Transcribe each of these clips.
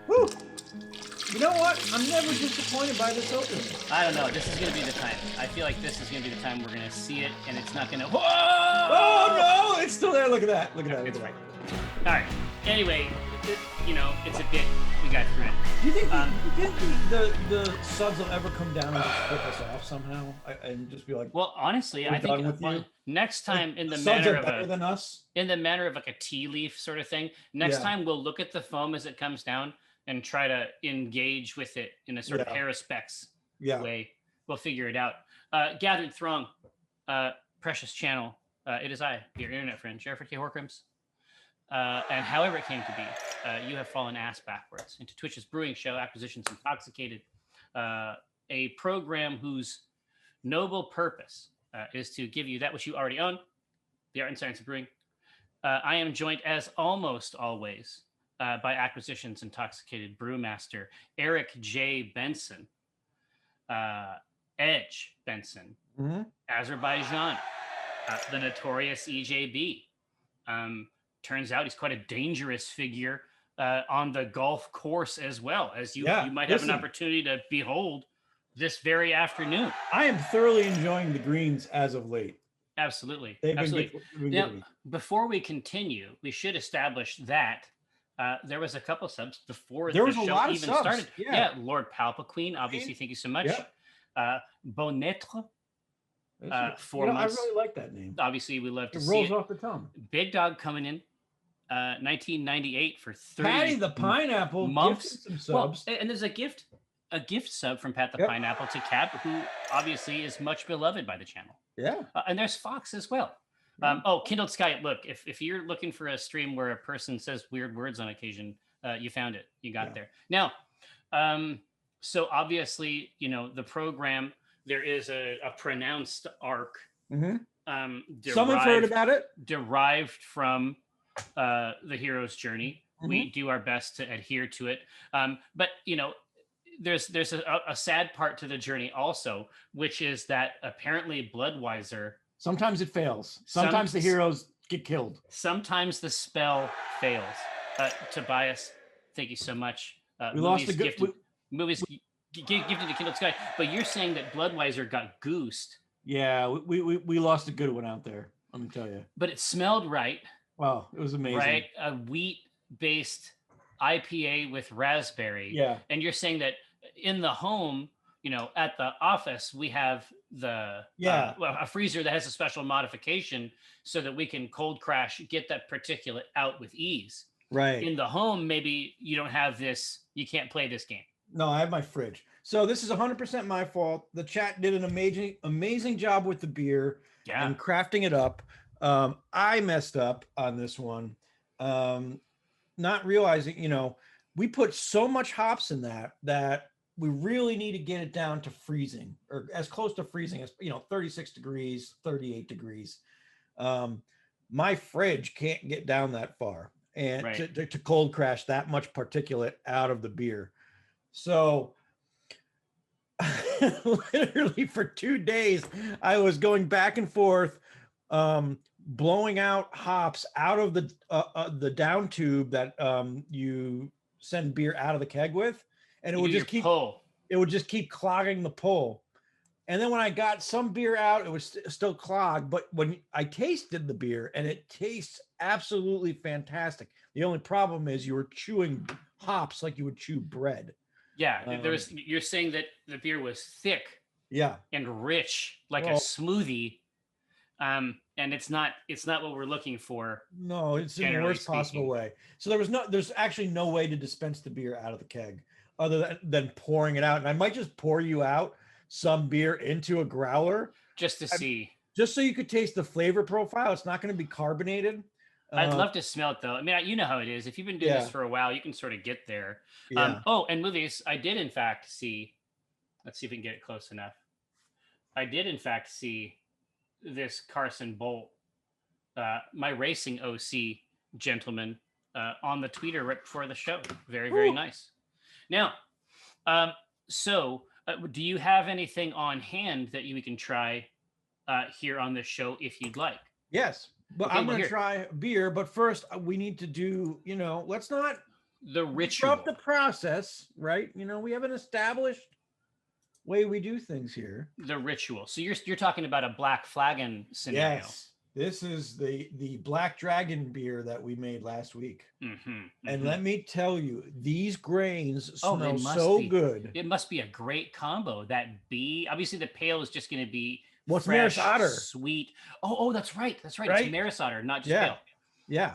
Woo! You know what? I'm never disappointed by this opening. I don't know. This is going to be the time. I feel like this is going to be the time we're going to see it, and it's not going to... Whoa! Oh, no! It's still there. Look at that. Look at that. It's right. All right. Anyway, it's a bit... We got through it. Do you think, the subs will ever come down and just flip us off somehow? And just be like... Well, honestly, I think next time in the subs manner are of better than us? In the manner of like a tea leaf sort of thing, next time we'll look at the foam as it comes down and try to engage with it in a sort of Harrispex way. We'll figure it out. Gathered throng, precious channel. It is I, your internet friend, Jeffrey K. Horcrims. And however it came to be, you have fallen ass backwards into Twitch's brewing show, Acquisitions Intoxicated, a program whose noble purpose is to give you that which you already own, the art and science of brewing. I am joined, as almost always, by Acquisitions Intoxicated brewmaster Eric J. Benson, Edge Benson, Azerbaijan, the notorious EJB. Turns out he's quite a dangerous figure on the golf course as well, as you might have an opportunity to behold this very afternoon. I am thoroughly enjoying the greens as of late. Absolutely. Absolutely. Now, before we continue, we should establish that there was a couple subs before the show even started. Yeah, Lord Palpaqueen, obviously, thank you so much. Bonnetre. 4 months. I really like that name. Obviously, we love to see it. It rolls off the tongue. Big Dog coming in, 1998 for 30 Patty the Pineapple months. Some subs. Well, and there's a gift sub from Pat the Pineapple to Cap, who obviously is much beloved by the channel. Yeah. And there's Fox as well. Kindled Sky. Look, if you're looking for a stream where a person says weird words on occasion, you found it. You got there. Now, so obviously, the program, there is a pronounced arc. Someone's heard about it. Derived from the hero's journey. We do our best to adhere to it. But, there's a sad part to the journey also, which is that apparently Bloodweiser... Sometimes it fails. Sometimes the heroes get killed. Sometimes the spell fails. Tobias, thank you so much. We lost the good... Movies gifted to Kindled Sky. But you're saying that Bloodweiser got goosed. Yeah, we lost a good one out there, let me tell you. But it smelled right. Wow, it was amazing. Right? A wheat-based IPA with raspberry. Yeah. And you're saying that in the home, at the office, we have a freezer that has a special modification so that we can cold crash, get that particulate out with ease. Right. In the home, maybe you don't have this, you can't play this game. No, I have my fridge. So this is 100% my fault. The chat did an amazing job with the beer and crafting it up. I messed up on this one. Not realizing, we put so much hops in that we really need to get it down to freezing, or as close to freezing as, 36 degrees, 38 degrees. My fridge can't get down that far and to cold crash that much particulate out of the beer. So literally for 2 days, I was going back and forth, blowing out hops out of the down tube that you send beer out of the keg with, and it would just keep clogging the pull. And then when I got some beer out, it was still clogged. But when I tasted the beer, and it tastes absolutely fantastic. The only problem is you were chewing hops like you would chew bread. Yeah, you're saying that the beer was thick, and rich like a smoothie, and it's not what we're looking for. No, it's in the worst possible way. So there's actually no way to dispense the beer out of the keg other than pouring it out. And I might just pour you out some beer into a growler just to see, just so you could taste the flavor profile. It's not going to be carbonated. I'd love to smell it though. I mean, you know how it is. If you've been doing this for a while, you can sort of get there. And movies, I did in fact see, let's see if we can get it close enough. I did in fact see this Carson Bolt, my racing OC gentleman, on the tweeter right before the show. Very, very nice. Now, do you have anything on hand that we can try here on this show if you'd like? Yes. But I'm going to try beer, but first we need to do, let's not The ritual. Disrupt the process, right? You know, we have an established way we do things here. The ritual. So you're talking about a Black Flagon scenario. Yes. This is the Black Dragon beer that we made last week. And let me tell you, these grains smell so good. It must be a great combo. That B, obviously the pale is just going to be fresh, Maris Otter, sweet. Oh, that's right. That's right. It's Maris Otter, not just pale. Yeah.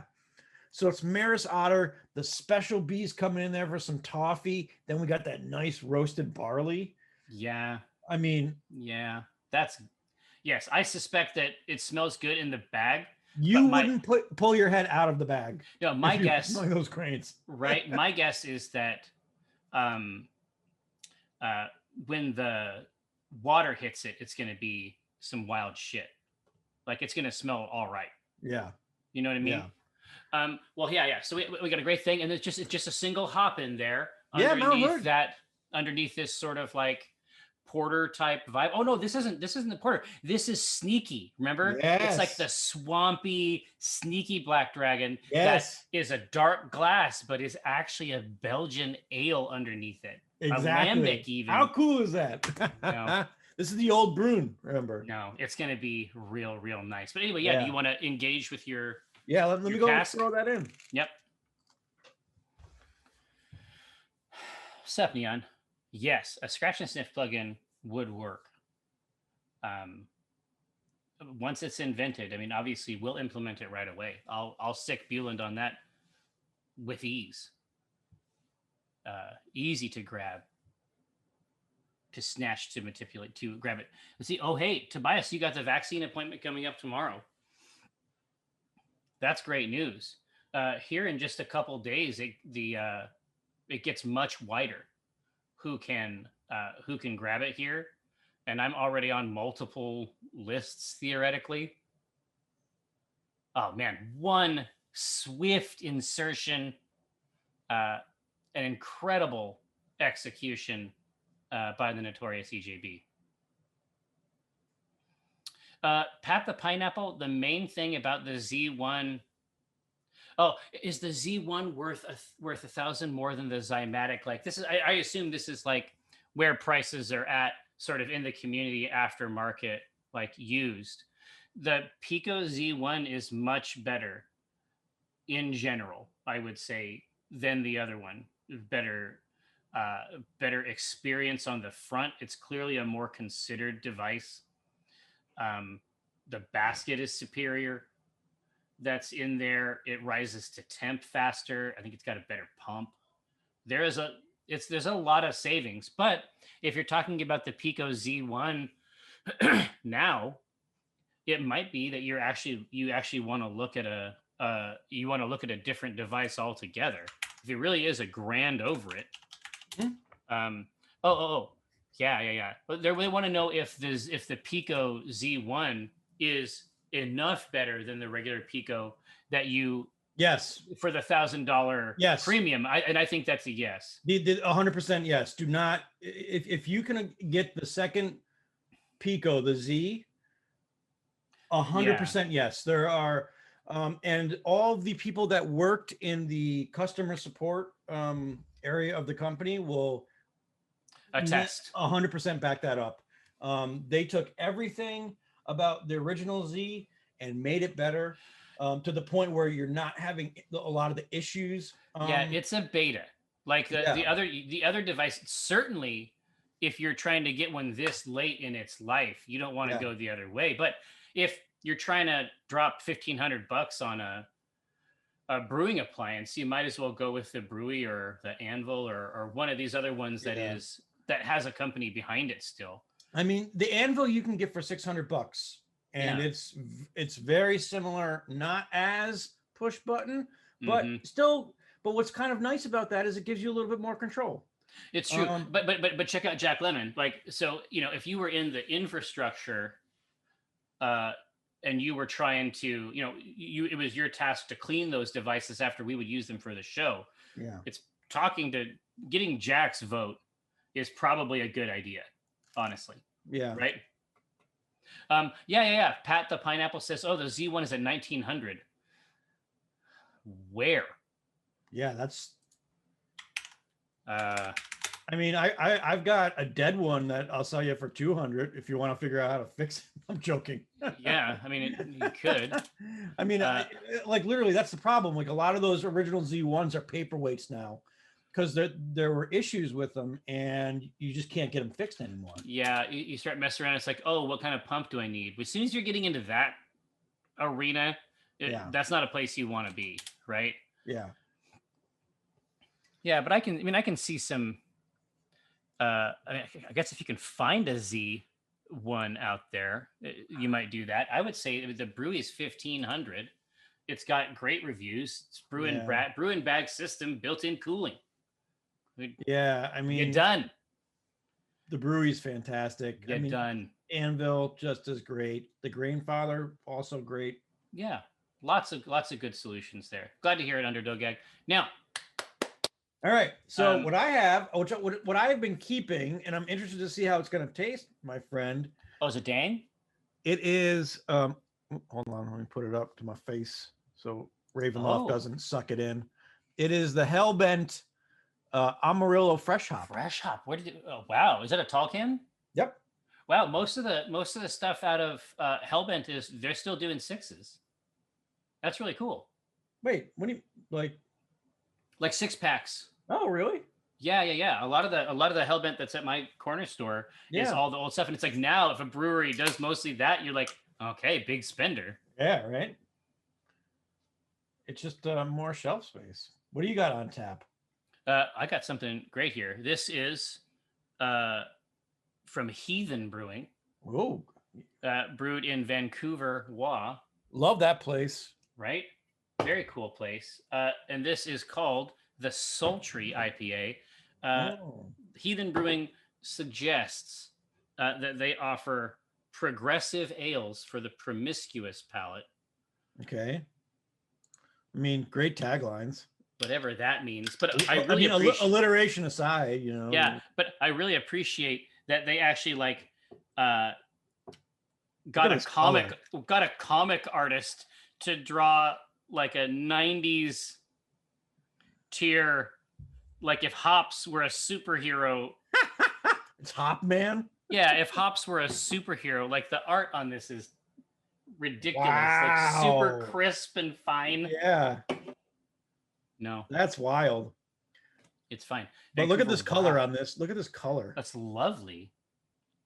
So it's Maris Otter. The special bees coming in there for some toffee. Then we got that nice roasted barley. Yeah. I mean, yeah, yes, I suspect that it smells good in the bag. You wouldn't pull your head out of the bag. No, my guess, smelling those grains. Right. My guess is that when the water hits it, it's going to be some wild shit. Like it's going to smell all right. Yeah. You know what I mean? Yeah. Well, yeah. So we got a great thing, and it's just a single hop in there. Underneath this sort of like porter type vibe. Oh no, this isn't the porter. This is sneaky. Remember? Yes. It's like the swampy, sneaky Black Dragon. Yes. That is a dark glass, but is actually a Belgian ale underneath it. Exactly. A lambic even. How cool is that? No. This is the old Brewing, remember? No, it's going to be real nice. But anyway, do you want to engage with your let me go cask? Throw that in. Yep. Sup, Neon? Yes, a scratch and sniff plugin would work. Once it's invented, I mean, obviously we'll implement it right away. I'll stick Buland on that with ease. Easy to grab, to snatch, to manipulate, to grab it. Let's see. Oh, hey, Tobias, you got the vaccine appointment coming up tomorrow. That's great news. Here in just a couple days, it gets much wider. Who can grab it here? And I'm already on multiple lists theoretically. Oh man, one swift insertion, an incredible execution by the notorious EJB. Pat the Pineapple, the main thing about the Z1. Oh, is the Z1 worth 1,000 more than the Zymatic? Like this is, I assume this is like where prices are at, sort of in the community aftermarket, like used. The Pico Z1 is much better in general, I would say, than the other one. Better experience on the front. It's clearly a more considered device. The basket is superior. That's in there. It rises to temp faster. I think it's got a better pump. There's a lot of savings, but if you're talking about the Pico Z1 now, it might be that you actually want to look at a different device altogether. If it really is a grand over it. Yeah. But they want to know if the Pico Z1 is enough better than the regular Pico that you for the $1,000 premium. I think that's a yes. The 100% yes. Do not, if you can get the second Pico, the Z, 100% yes. There are and all the people that worked in the customer support area of the company will attest 100% back that up. They took everything about the original Z and made it better to the point where you're not having a lot of the issues. It's a beta. Like the other device, certainly if you're trying to get one this late in its life, you don't want to go the other way. But if you're trying to drop $1,500 on a brewing appliance, you might as well go with the Brewy or the Anvil or one of these other ones that has a company behind it still. I mean, the Anvil you can get for $600, and it's very similar, not as push button, but still. But what's kind of nice about that is it gives you a little bit more control. It's true, but check out Jack Lemmon. Like, so if you were in the infrastructure, and you were trying to, it was your task to clean those devices after we would use them for the show. Yeah, it's getting Jack's vote is probably a good idea. Honestly. Yeah. Right. Pat the Pineapple says, "Oh, the Z1 is at 1,900." Where? Yeah, that's I mean, I've got a dead one that I'll sell you for 200 if you want to figure out how to fix it. I'm joking. Yeah, I mean, you could. I mean, like literally, that's the problem. Like a lot of those original Z1s are paperweights now because there were issues with them and you just can't get them fixed anymore. Yeah, you start messing around. It's like, oh, what kind of pump do I need? As soon as you're getting into that arena, that's not a place you want to be, right? Yeah. Yeah, but I can see some. I guess if you can find a Z one out there, you might do that. I would say the Brew is 1500. It's got great reviews. It's brew and bag system, built-in cooling. Yeah, I mean, you're done. The brewery's fantastic. You're done. Anvil just as great. The Grainfather also great. Yeah, lots of good solutions there. Glad to hear it, Underdog Gag. Now. All right. So what I have, what I have been keeping, and I'm interested to see how it's going to taste, my friend. Oh, is it Dang? It is. Hold on, let me put it up to my face so Ravenloft doesn't suck it in. It is the Hellbent Amarillo Fresh Hop. Fresh Hop. Where did? Oh, wow. Is that a tall can? Yep. Wow. Most of the stuff out of Hellbent is they're still doing 6s. That's really cool. Wait, what do you like? Like 6-packs. Oh, really? Yeah. A lot of the Hellbent that's at my corner store is all the old stuff, and it's like now if a brewery does mostly that, you're like, okay, big spender. Yeah, right. It's just more shelf space. What do you got on tap? I got something great here. This is from Heathen Brewing. Whoa. Brewed in Vancouver, WA. Love that place. Right? Very cool place. And this is called the Sultry IPA. Heathen Brewing suggests that they offer progressive ales for the promiscuous palate. Okay. I mean, great taglines. Whatever that means. But I really appreciate... alliteration aside, you know. Yeah, but I really appreciate that they actually got a comic artist to draw like a 90s tier, like if Hops were a superhero. It's Hop Man. Yeah, if Hops were a superhero, like the art on this is ridiculous. Wow. Like super crisp and fine. Yeah. No. That's wild. It's fine. But look at this color on this. Look at this color. That's lovely.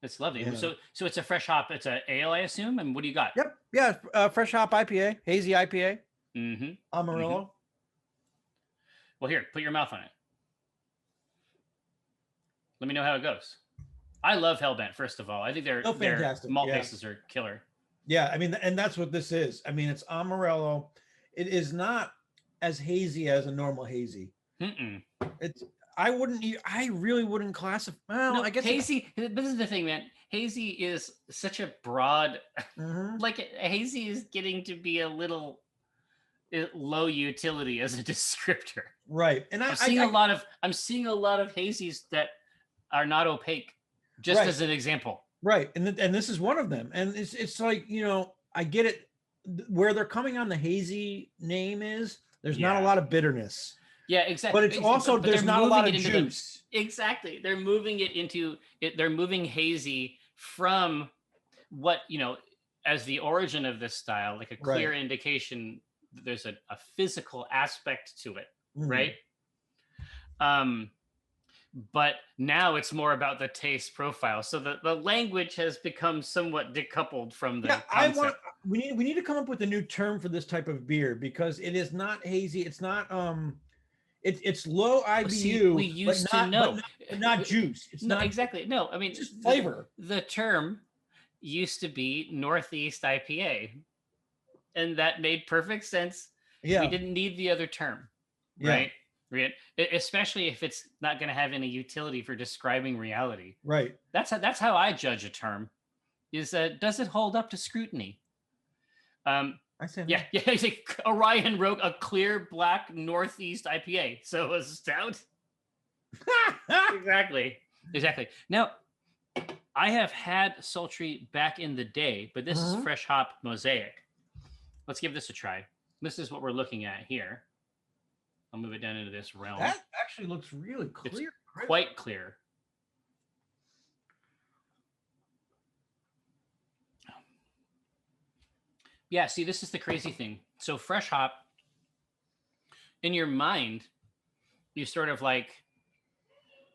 It's lovely. Yeah. So it's a fresh hop. It's a ale, I assume. And what do you got? Yep. Yeah. Fresh hop IPA, hazy IPA. Mm-hmm. Amarillo. Mm-hmm. Well, here, put your mouth on it. Let me know how it goes. I love Hellbent, first of all. I think their malt bases are killer. Yeah, I mean, and that's what this is. I mean, it's Amarillo. It is not as hazy as a normal hazy. Mm-mm. I really wouldn't classify. Well, no, I guess hazy. This is the thing, man. Hazy is such a broad. Like hazy is getting to be a little low utility as a descriptor. Right, and I'm seeing a lot of hazies that are not opaque. Just as an example. Right, and this is one of them, and it's like, you know, I get it. Where they're coming on the hazy name is there's not a lot of bitterness. Yeah, exactly. But it's also there's not a lot of juice. Exactly. They're moving it into it. They're moving hazy from what, you know, as the origin of this style, like a clear indication that there's a physical aspect to it, right? But now it's more about the taste profile. So the language has become somewhat decoupled from the concept. We need to come up with a new term for this type of beer because it is not hazy. It's not it's low IBU. We used to know, but not juice. It's not exactly. No, I mean just flavor. The term used to be Northeast IPA, and that made perfect sense. Yeah, we didn't need the other term, right? Especially if it's not going to have any utility for describing reality. Right. That's how I judge a term. Is does it hold up to scrutiny? I said yeah. Orion wrote a clear black Northeast IPA, so a stout. Exactly. Now, I have had Sultry back in the day, but this is fresh hop mosaic. Let's give this a try. This is what we're looking at here. I'll move it down into this realm. That actually looks really clear. It's quite clear. Yeah, see, this is the crazy thing. So fresh hop, in your mind, you sort of like,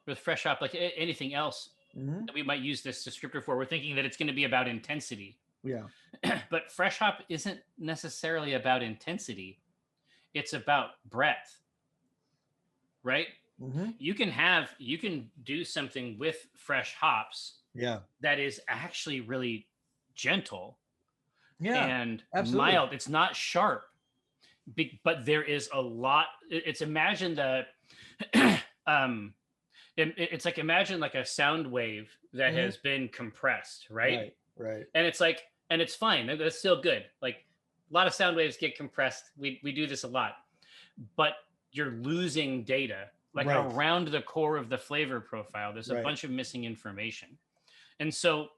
with fresh hop, like anything else that we might use this descriptor for, we're thinking that it's going to be about intensity. Yeah. But fresh hop isn't necessarily about intensity. It's about breadth, right? You can do something with fresh hops that is actually really gentle and absolutely mild. It's not sharp, but there is a lot. It's imagine the it's like, imagine like a sound wave that has been compressed, right? And it's like, and it's fine, that's still good. Like, a lot of sound waves get compressed. We do this a lot, but you're losing data like around the core of the flavor profile. There's a bunch of missing information. And so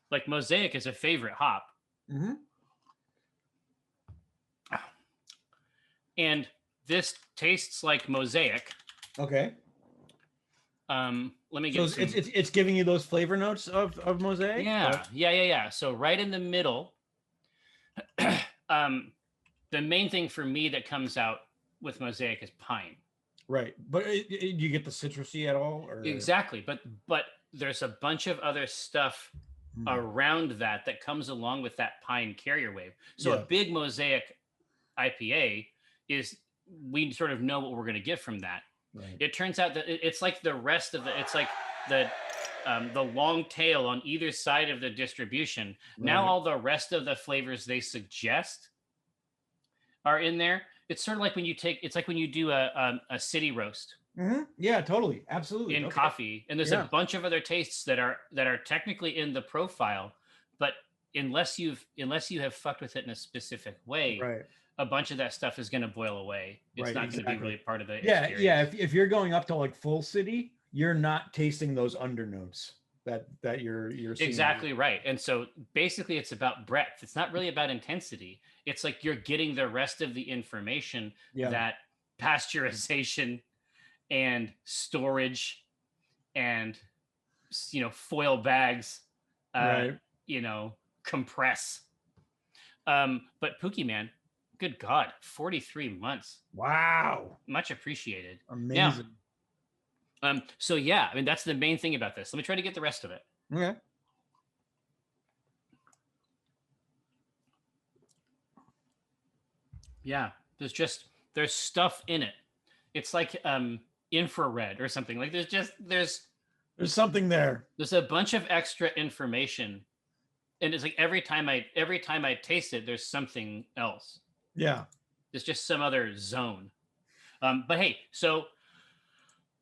like Mosaic is a favorite hop. And this tastes like Mosaic. Okay. Let me get so it's giving you those flavor notes of Mosaic? Yeah. So right in the middle, the main thing for me that comes out with Mosaic is pine. Right. But you get the citrusy at all? Or? Exactly. But there's a bunch of other stuff around that comes along with that pine carrier wave. So a big Mosaic IPA is, we sort of know what we're going to get from that. Right. It turns out that it's like the rest of it's like the long tail on either side of the distribution. Right. Now all the rest of the flavors they suggest are in there. It's sort of like when you do a city roast. Yeah, totally, absolutely. In coffee, and there's a bunch of other tastes that are technically in the profile, but unless you have fucked with it in a specific way, a bunch of that stuff is going to boil away. It's not going to be really part of the experience. Yeah. If you're going up to like full city, you're not tasting those undernotes that you're seeing. Exactly right. And so basically it's about breadth. It's not really about intensity. It's like you're getting the rest of the information that pasteurization and storage and foil bags compress. But Pookie Man, good God, 43 months. Wow. Much appreciated. Amazing. Now, so yeah, I mean, that's the main thing about this. Let me try to get the rest of it. Okay. Yeah, there's stuff in it. It's like infrared or something. Like there's something there. There's a bunch of extra information. And it's like every time I taste it, there's something else. Yeah. There's just some other zone. But hey, so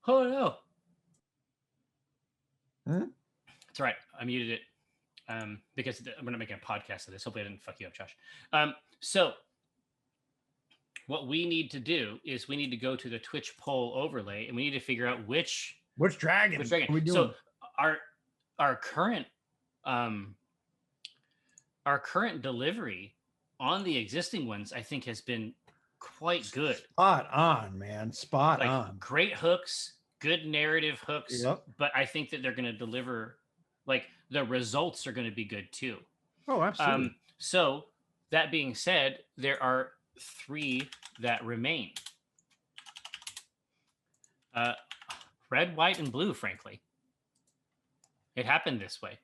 no. It's all right. I muted it because I'm going to make a podcast of this. Hopefully I didn't fuck you up, Josh. So what we need to do is we need to go to the Twitch poll overlay, and we need to figure out which dragon are we doing. So our current delivery on the existing ones, I think, has been quite good. Spot on, man. Spot on. Great hooks, good narrative hooks. Yep. But I think that they're going to deliver, like, the results are going to be good too. Oh, absolutely. So that being said, there are 3 that remain. Red, white, and blue, frankly. It happened this way.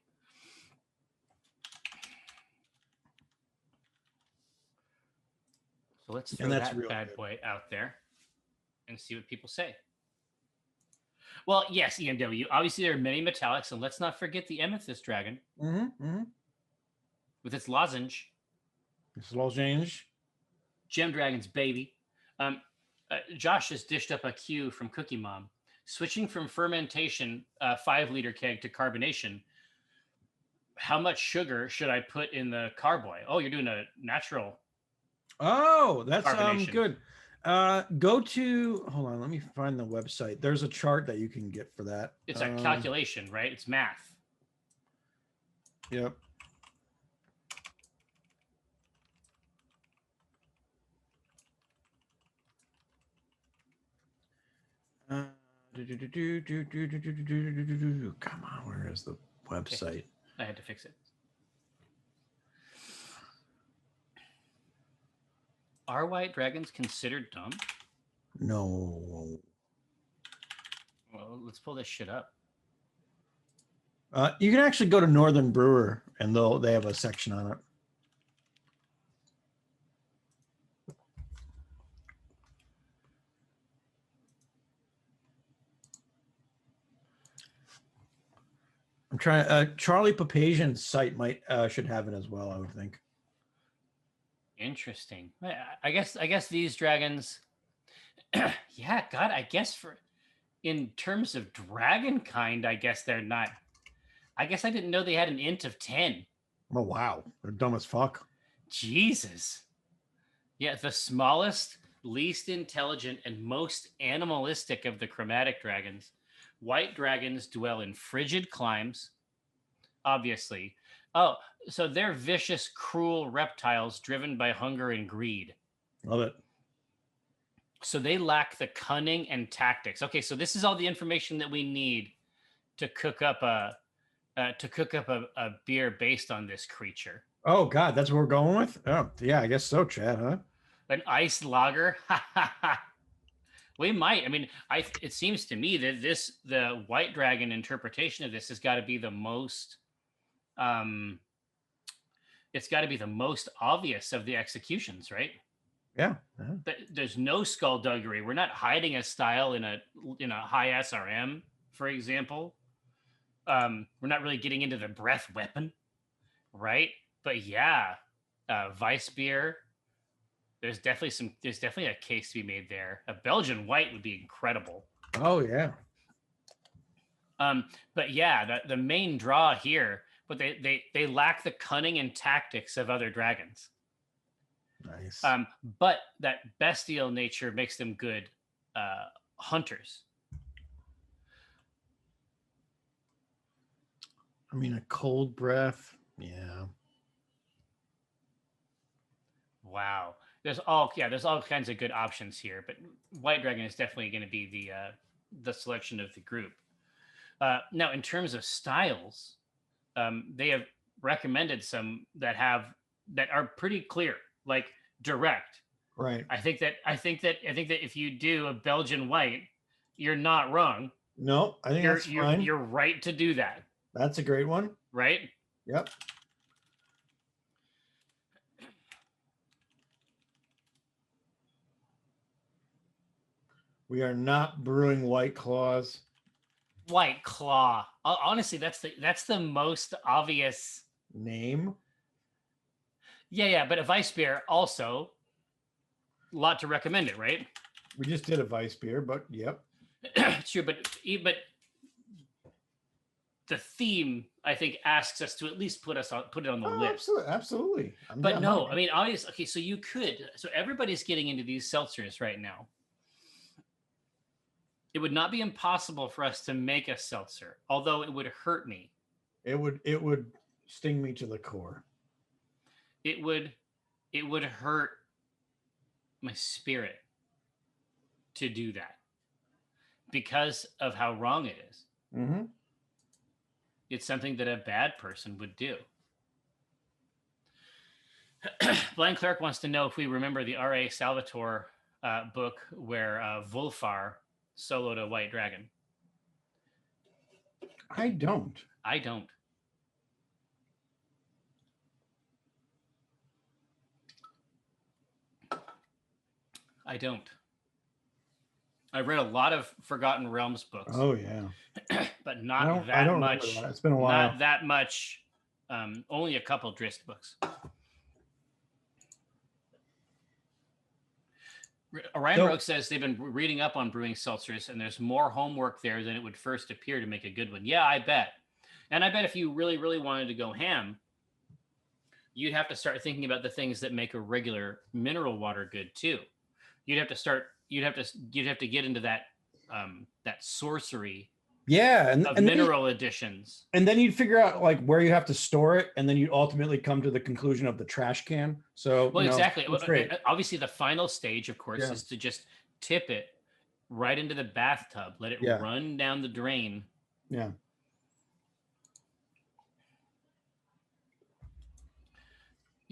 So let's throw that bad boy out there and see what people say. Well, yes, EMW. Obviously, there are many metallics, and let's not forget the amethyst dragon with its lozenge. It's lozenge. Gem dragons, baby. Josh has dished up a cue from Cookie Mom. Switching from fermentation, 5-liter keg, to carbonation. How much sugar should I put in the carboy? Oh, you're doing a natural. Oh, that's good. Go to, hold on, let me find the website. There's a chart that you can get for that. It's a calculation, right? It's math. Yep. Come on, where is the website? Okay. I had to fix it. Are white dragons considered dumb? No. Well, let's pull this shit up. You can actually go to Northern Brewer, and they have a section on it. I'm trying. Charlie Papazian's site should have it as well, I would think. Interesting. I guess these dragons. Yeah, God. I guess in terms of dragon kind, I guess they're not. I guess I didn't know they had an int of 10. Oh wow, they're dumb as fuck. Jesus. Yeah, the smallest, least intelligent, and most animalistic of the chromatic dragons. White dragons dwell in frigid climes, obviously. Oh, so they're vicious, cruel reptiles driven by hunger and greed. Love it. So they lack the cunning and tactics. Okay, so this is all the information that we need to cook up a beer based on this creature. Oh God, that's what we're going with? Oh yeah, I guess so, Chad, huh? An iced lager. We might. I mean, it seems to me that the white dragon interpretation of this has got to be the most it's got to be the most obvious of the executions, right? Yeah. There's no skullduggery. We're not hiding a style in a high SRM, for example. We're not really getting into the breath weapon, right? But yeah, Weiss beer. There's definitely a case to be made there. A Belgian white would be incredible. Oh yeah. But yeah, the main draw here, but they lack the cunning and tactics of other dragons. Nice. But that bestial nature makes them good hunters. I mean, a cold breath. Yeah. Wow. There's all kinds of good options here, but White Dragon is definitely going to be the selection of the group. Now, in terms of styles, they have recommended some that are pretty clear, like direct. Right. I think that if you do a Belgian white, you're not wrong. No, I think that's fine. You're right to do that. That's a great one. Right? Yep. We are not brewing White Claws. White Claw. Honestly, that's the most obvious name. Yeah, but a Weiss beer also a lot to recommend it, right? We just did a Weiss beer, but yep. True, but the theme, I think, asks us to at least put it on the list. Absolutely. But no, I mean, obviously, okay, so everybody's getting into these seltzers right now. It would not be impossible for us to make a seltzer, although it would hurt me. It would sting me to the core. It would hurt my spirit to do that because of how wrong it is. Mm-hmm. It's something that a bad person would do. Blind Clerk wants to know if we remember the R.A. Salvatore book where Wolfar soloed a white dragon. I don't. I don't. I read a lot of Forgotten Realms books. Oh yeah. But not that much. It's been a while. Not that much. Only a couple Drist books. Orion Rogue says they've been reading up on brewing seltzers, and there's more homework there than it would first appear to make a good one. Yeah, I bet. And I bet if you really, really wanted to go ham, you'd have to start thinking about the things that make a regular mineral water good too. You'd have to get into that sorcery. Yeah, and mineral additions. And then you'd figure out like where you have to store it, and then you'd ultimately come to the conclusion of the trash can. So exactly. Obviously, the final stage, of course, is to just tip it right into the bathtub. Let it run down the drain. Yeah.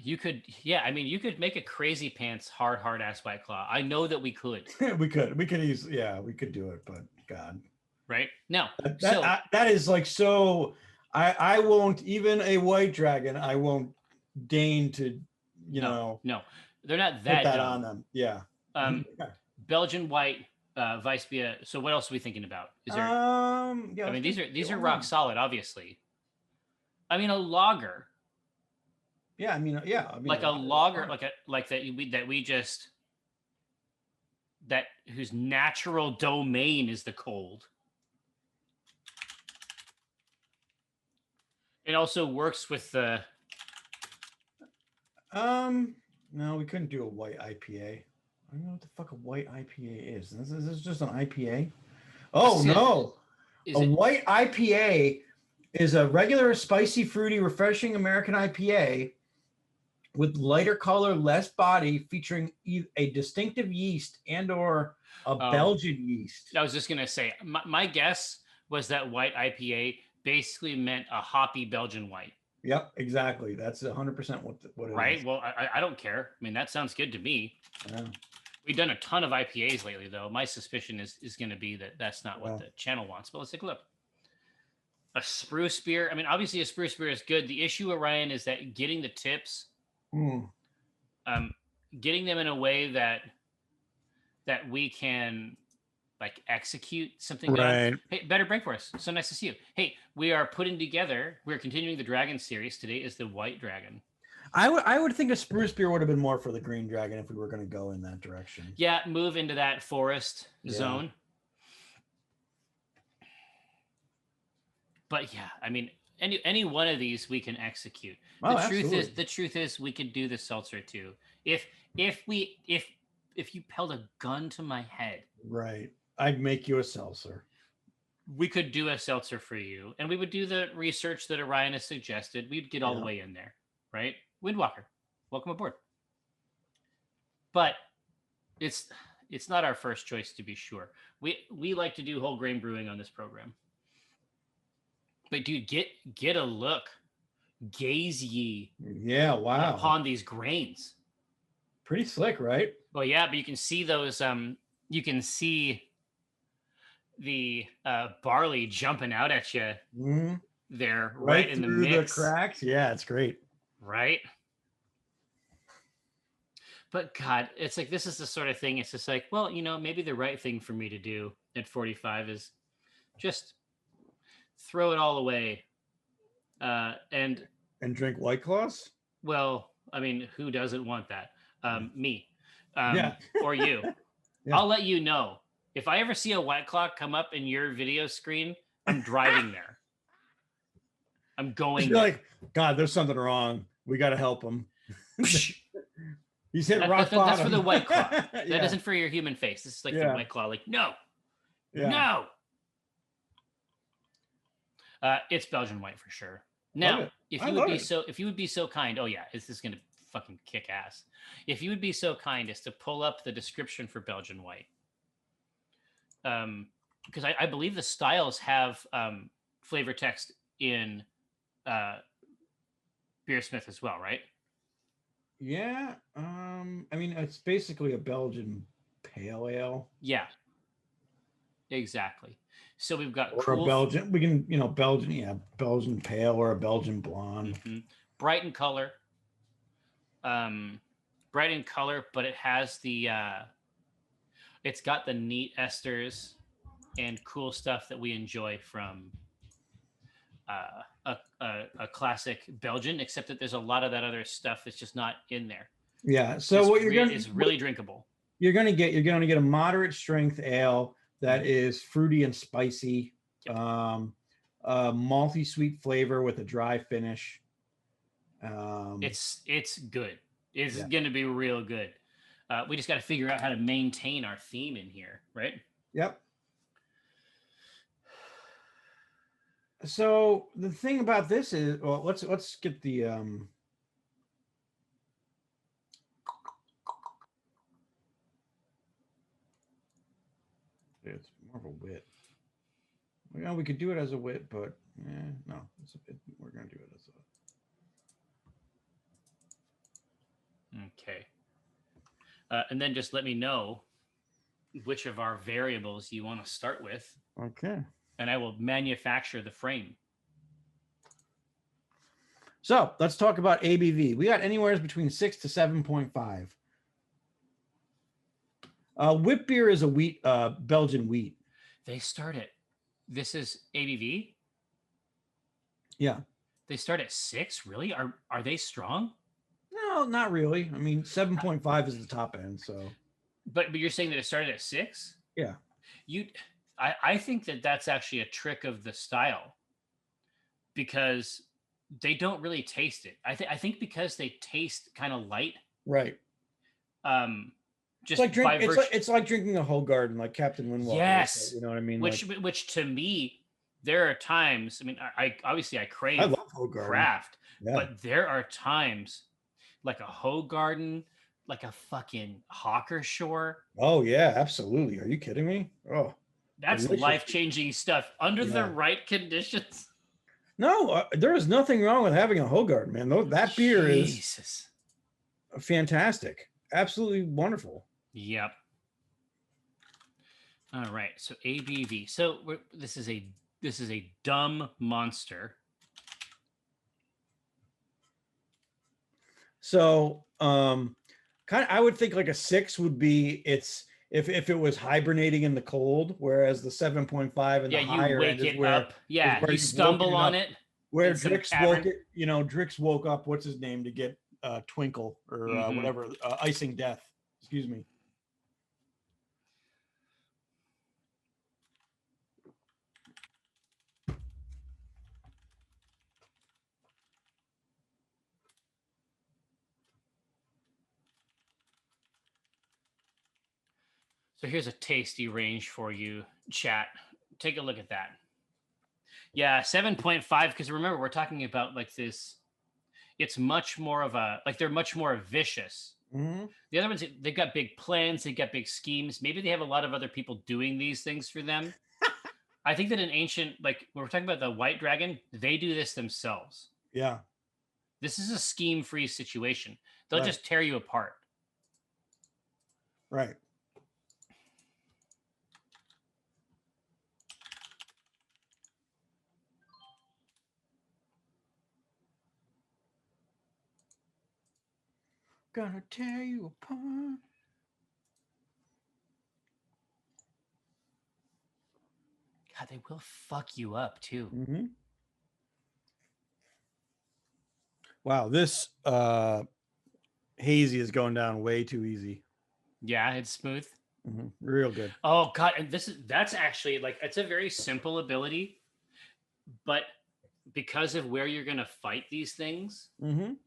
You could, you could make a crazy pants hard ass White Claw. I know that we could. we could easily, we could do it, but God. Right now, that is like so. I won't, even a white dragon, I won't deign to, no, they're not that put that dumb on them. Yeah. Belgian white, Weissbier. So what else are we thinking about? Is there? I mean, these are rock solid, obviously. I mean, a lager. Yeah, I mean, like a lager, whose natural domain is the cold. It also works with the. No, we couldn't do a white IPA. I don't know what the fuck a white IPA is. This is just an IPA. Oh no, white IPA is a regular, spicy, fruity, refreshing American IPA with lighter color, less body, featuring a distinctive yeast and/or a Belgian yeast. I was just gonna say, my guess was that white IPA basically meant a hoppy Belgian white. Yep, exactly. That's 100% what it is. Right. Well, I don't care. I mean, that sounds good to me. Yeah. We've done a ton of IPAs lately, though. My suspicion is going to be that that's not what the channel wants. But let's take a look. A spruce beer. I mean, obviously, a spruce beer is good. The issue, Orion, is that getting the tips, getting them in a way that we can execute something. Right. Hey, better break for us. So nice to see you. Hey, we're continuing the Dragon series. Today is the White Dragon. I would think a spruce beer would have been more for the Green Dragon if we were going to go in that direction. Yeah, move into that forest zone. But yeah, I mean, any one of these we can execute. The truth is we could do the seltzer too. If you held a gun to my head, right, I'd make you a seltzer. We could do a seltzer for you, and we would do the research that Orion has suggested. We'd get all the way in there, right? Windwalker, welcome aboard. But it's not our first choice, to be sure. We like to do whole grain brewing on this program. But dude, get a look. Gaze ye. Yeah, wow. Upon these grains. Pretty slick, right? Well, yeah, but you can see those. You can see the barley jumping out at you there, right in the mix. The cracks. Yeah, it's great. Right. But God, it's like, this is the sort of thing. It's just like, well, maybe the right thing for me to do at 45 is just throw it all away and drink White Claws. Well, I mean, who doesn't want that? Me, or you. Yeah. I'll let you know if I ever see a White Claw come up in your video screen. I'm driving there. I'm going. You're like, God, there's something wrong. We got to help him. He's hit rock bottom. That's for the White Claw. That isn't for your human face. This is like the White Claw. Like, no. It's Belgian white for sure. Now, if you would be so kind, this is gonna fucking kick ass. If you would be so kind as to pull up the description for Belgian white, because I believe the styles have flavor text in Beersmith as well, right? Yeah. I mean, it's basically a Belgian pale ale. Yeah. Exactly. So we've got a Belgian. We can, Belgian pale or a Belgian blonde. Mm-hmm. Bright in color. But it has it's got the neat esters and cool stuff that we enjoy from a classic Belgian, except that there's a lot of that other stuff that's just not in there. Yeah. So it's really drinkable. You're gonna get a moderate strength ale that is fruity and spicy, malty sweet flavor with a dry finish. It's good. It's going to be real good. We just got to figure out how to maintain our theme in here, right? Yep. So the thing about this is, well, let's get the It's more of a wit. Well, we could do it as a wit, but no, it's a bit. We're gonna do it as a. Okay. And then just let me know which of our variables you want to start with. Okay. And I will manufacture the frame. So let's talk about ABV. We got anywhere between 6 to 7.5. Whip beer is a wheat, Belgian wheat. They start at, this is ABV? Yeah. They start at 6? Really? Are they strong? No, not really. I mean, 7.5 is the top end. So, but you're saying that it started at 6? Yeah. I think that that's actually a trick of the style, because they don't really taste it. I think because they taste kind of light. Right. Just it's like drinking a Hoegaarden, like Captain Windwalker. Yes. You know what I mean? Which to me, there are times. I mean, I obviously crave I love Hoegaarden. Craft, but there are times like a Hoegaarden, like a fucking Hawkershore. Oh yeah, absolutely. Are you kidding me? Oh, that's life-changing stuff under the right conditions. No, there is nothing wrong with having a Hoegaarden, man. That beer is fantastic. Absolutely wonderful. Yep. All right. So ABV. So this is a dumb monster. So, kind of, I would think like a 6 would be if it was hibernating in the cold, whereas the 7.5 and the higher end is where up. Yeah, you stumble on it. Where Drix woke up. What's his name to get Twinkle or whatever, Icing Death. Excuse me. So here's a tasty range for you, chat. Take a look at that. Yeah, 7.5, because remember, we're talking about like this, it's much more of a, like they're much more vicious. Mm-hmm. The other ones, they've got big plans, they've got big schemes. Maybe they have a lot of other people doing these things for them. I think that in ancient, like when we're talking about the White Dragon, they do this themselves. Yeah. This is a scheme-free situation. They'll just tear you apart. Right. Gonna tear you apart. God, they will fuck you up too. Mm-hmm. Wow, this hazy is going down way too easy. Yeah, it's smooth. Mm-hmm. Real good. Oh God, and that's actually like, it's a very simple ability, but because of where you're gonna fight these things,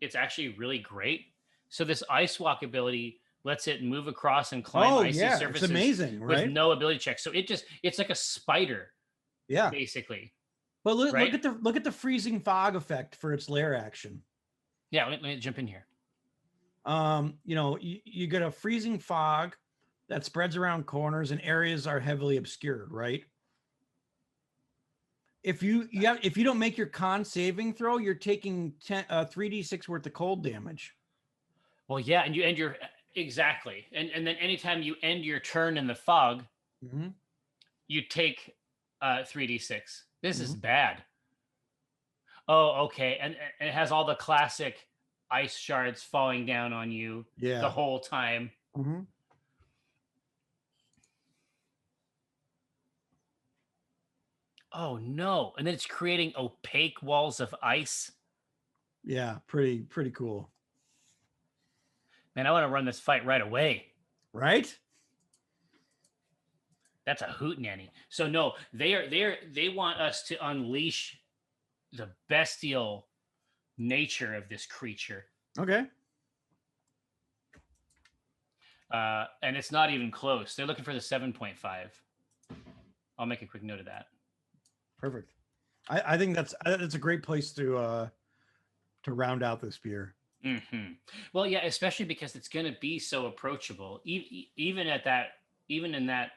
it's actually really great. So this ice walk ability lets it move across and climb icy surfaces. It's amazing, right? With no ability check. So it's like a spider. Yeah. Basically. But look at the freezing fog effect for its lair action. Yeah, let me jump in here. You get a freezing fog that spreads around corners and areas are heavily obscured, right? If you don't make your con saving throw, you're taking 3d6 worth of cold damage. Well, yeah, and you end your exactly, and then anytime you end your turn in the fog, you take 3d6. This is bad. Oh, okay, and it has all the classic ice shards falling down on you the whole time. Oh no! And then it's creating opaque walls of ice. Yeah, pretty cool. Man, I want to run this fight right away. Right? That's a hootenanny. So no, they want us to unleash the bestial nature of this creature. Okay. And it's not even close. They're looking for the 7.5. I'll make a quick note of that. Perfect. I think that's a great place to round out this beer. Well, yeah, especially because it's going to be so approachable, even in that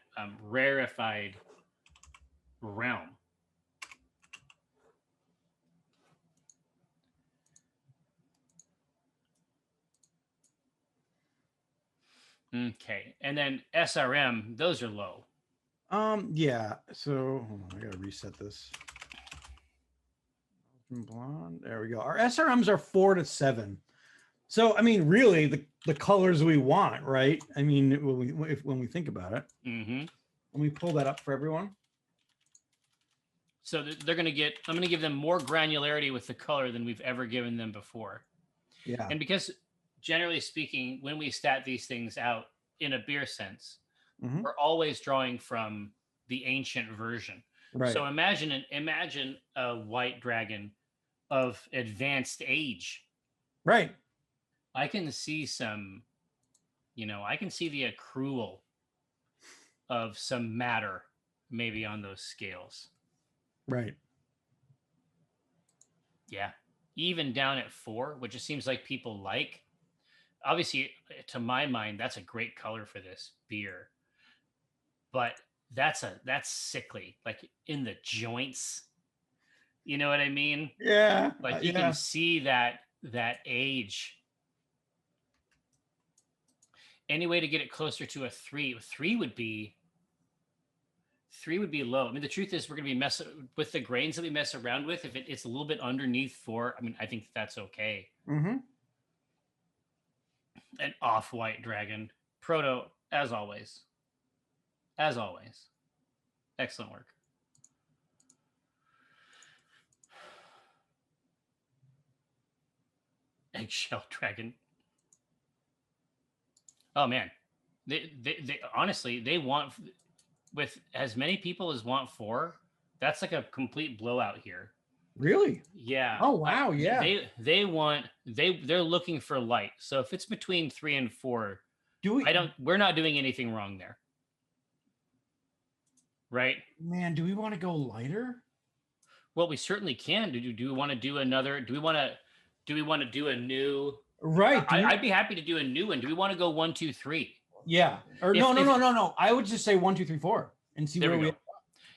rarefied realm. Okay, and then SRM, those are low. Yeah. So I gotta reset this. Blonde. There we go. Our SRMs are 4 to 7. So I mean, really, the colors we want, right? I mean, when we think about it. Mm-hmm. Let me pull that up for everyone. So they're going to get. I'm going to give them more granularity with the color than we've ever given them before. Yeah. And because, generally speaking, when we stat these things out in a beer sense, we're always drawing from the ancient version. Right. So imagine a white dragon of advanced age. Right. I can see some, I can see the accrual of some matter maybe on those scales. Right. Yeah. Even down at 4, which it seems like people like. Obviously, to my mind, that's a great color for this beer. But that's sickly, like in the joints. You know what I mean? Yeah. Like you can see that age. Any way to get it closer to a 3? 3 would be low. I mean, the truth is, we're going to be messing with the grains that we mess around with. If it's a little bit underneath 4, I mean, I think that's okay. Mm-hmm. An off-white dragon, proto, as always. As always, excellent work. Eggshell dragon. Oh man, they honestly, they want, with as many people as want 4, that's like a complete blowout here. Really? Yeah. Oh wow, yeah. They're looking for light. So if it's between 3 and 4, we're not doing anything wrong there. Right? Man, do we want to go lighter? Well, we certainly can. Do we want to do another? Do we want to do a new? Right. I'd be happy to do a new one. Do we want to go 1, 2, 3? Yeah. Or no. I would just say 1, 2, 3, 4 and see where we are.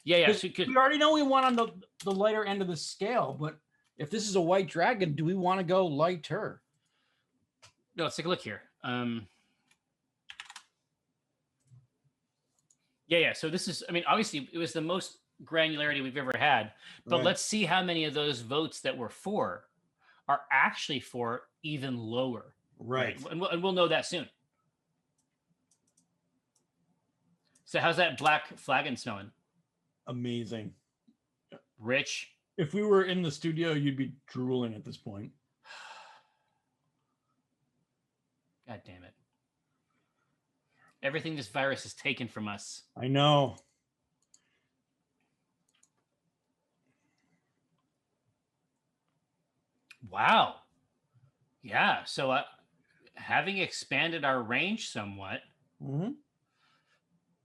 Yeah. So we already know we want on the lighter end of the scale, but if this is a white dragon, do we want to go lighter? No, let's take a look here. Yeah. So this is, I mean, obviously it was the most granularity we've ever had, but let's see how many of those votes that were 4 are actually for even lower. Right. And we'll know that soon. So how's that black flagon smelling? Amazing. Rich. If we were in the studio, you'd be drooling at this point. God damn it. Everything this virus has taken from us. I know. Wow. Yeah. So having expanded our range somewhat,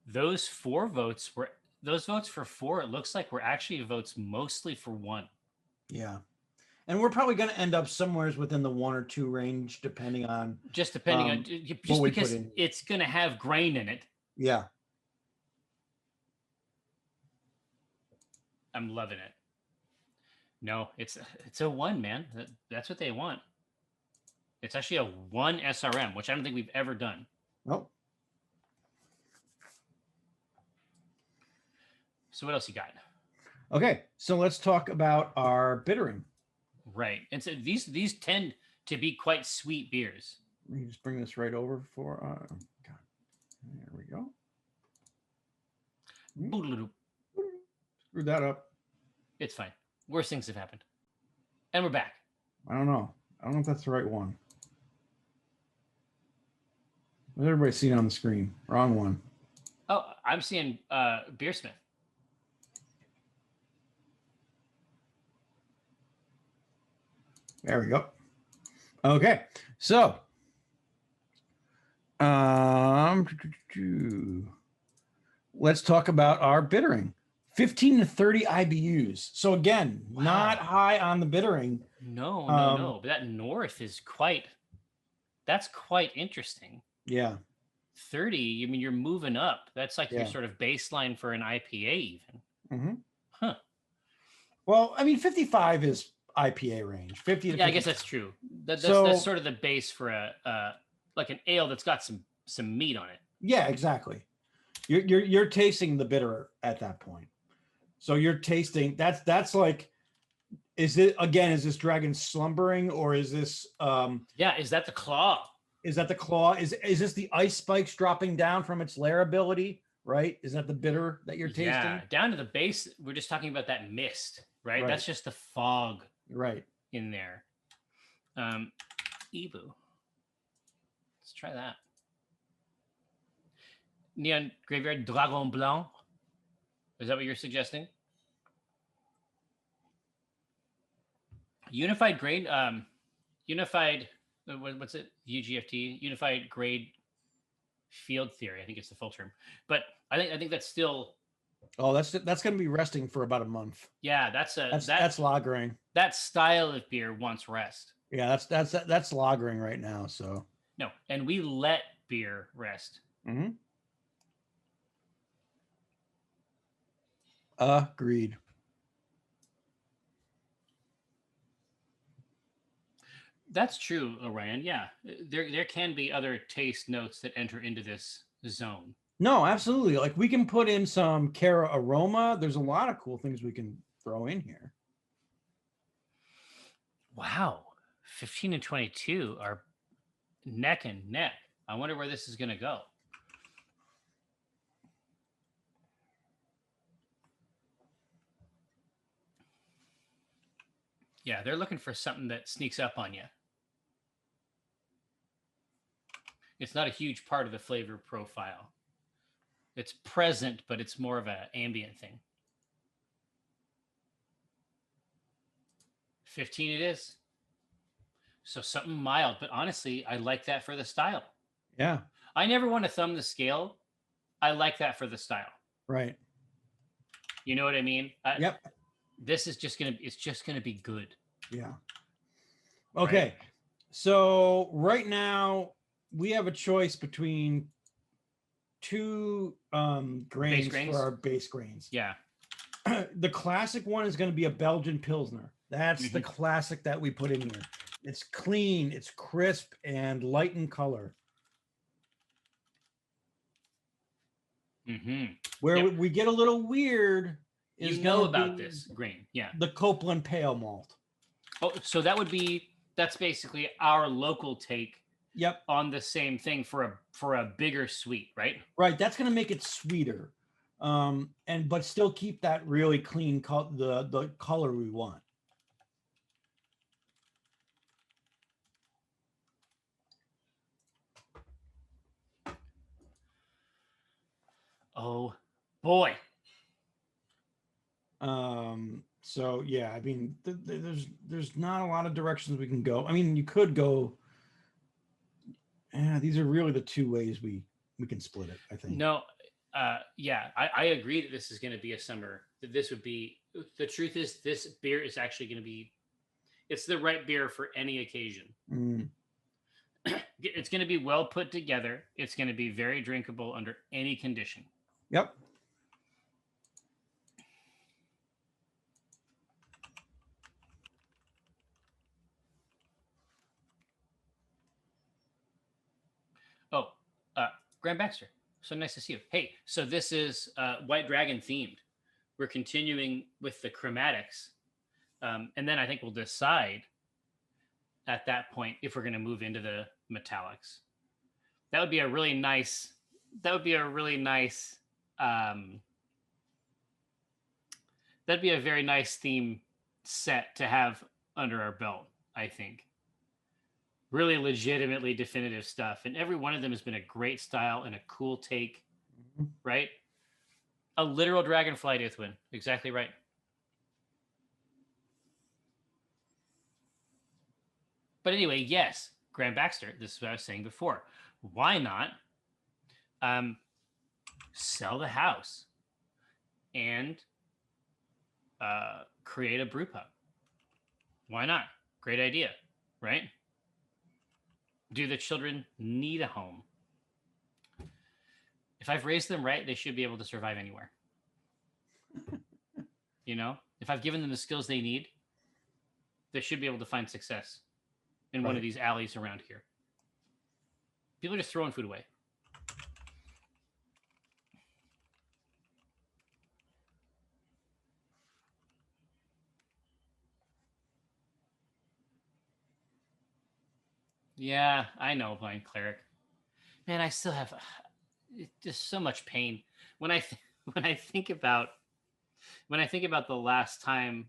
those votes for 4, it looks like were actually votes mostly for 1. Yeah. And we're probably going to end up somewhere within the 1 or 2 range, depending on because it's going to have grain in it. Yeah. I'm loving it. No, it's a 1, man. That's what they want. It's actually a 1 SRM, which I don't think we've ever done. Nope. So what else you got? Okay, so let's talk about our bittering. Right, and so these tend to be quite sweet beers. Let me just bring this right over for. God, there we go. Screwed that up. It's fine. Worse things have happened, and we're back. I don't know if that's the right one. What everybody seeing on the screen? Wrong one. Oh, I'm seeing Beersmith. There we go. Okay, so let's talk about our bittering. 15 to 30 IBUs. So again, not high on the bittering. No. But that north is quite interesting. Yeah. 30, I mean, you're moving up. That's like your sort of baseline for an IPA even. Mm-hmm. Huh. Well, I mean, 55 is IPA range. 50 to 55. I guess that's true. That's sort of the base for like an ale that's got some meat on it. Yeah, exactly. You're tasting the bitter at that point. So you're tasting that's like, is this dragon slumbering, or is this is that the claw? Is that the claw? Is this the ice spikes dropping down from its lair ability? Right? Is that the bitter that you're tasting? Yeah, down to the base. We're just talking about that mist, right? That's just the fog, right, in there. Ibu. Let's try that. Neon Graveyard Dragon Blanc. Is that what you're suggesting? Unified grade. Unified. What's it? UGFT. Unified grade field theory. I think it's the full term. But I think that's still. Oh, that's going to be resting for about a month. Yeah, that's lagering. That style of beer wants rest. Yeah, that's lagering right now. So no, and we let beer rest. Mm-hmm. Agreed. That's true, Orion. Yeah, there can be other taste notes that enter into this zone. No, absolutely. Like we can put in some Cara aroma. There's a lot of cool things we can throw in here. Wow, 15 and 22 are neck and neck. I wonder where this is going to go. Yeah, they're looking for something that sneaks up on you. It's not a huge part of the flavor profile. It's present, but it's more of an ambient thing. 15 it is. So something mild, but honestly, I like that for the style. Yeah. I never want to thumb the scale. I like that for the style. Right. You know what I mean? Yep. This is just it's just gonna be good. Yeah. Okay. Right. So right now we have a choice between two grains for our base grains. Yeah. The classic one is going to be a Belgian Pilsner. That's the classic that we put in here. It's clean, it's crisp, and light in color. Mm-hmm. Where we get a little weird is about this grain. Yeah. The Copeland Pale Malt. Oh, so that's basically our local take. Yep. On the same thing for a bigger sweet, right? Right. That's going to make it sweeter, but still keep that really clean the color we want. Oh boy. So yeah, I mean, there's not a lot of directions we can go. I mean, you could go. Yeah, these are really the two ways we can split it, I think. No, yeah, I agree that this is going to be a summer. That this would be. The truth is, this beer is actually going to be. It's the right beer for any occasion. Mm. It's going to be well put together. It's going to be very drinkable under any condition. Yep. Oh, Graham Baxter. So nice to see you. Hey, so this is White Dragon themed. We're continuing with the chromatics. And then I think we'll decide at that point if we're going to move into the metallics. That would be a really nice that'd be a very nice theme set to have under our belt, I think. Really legitimately definitive stuff. And every one of them has been a great style and a cool take, right? A literal dragonflight Ithwin. Exactly right. But anyway, yes, Graham Baxter, this is what I was saying before. Why not sell the house and create a brew pub? Why not? Great idea, right? Do the children need a home? if I've raised them right, they should be able to survive anywhere. You know, if I've given them the skills they need, they should be able to find success in one of these alleys around here. People are just throwing food away. Yeah, I know, Blind Cleric. Man, I still have just so much pain when I when I think about the last time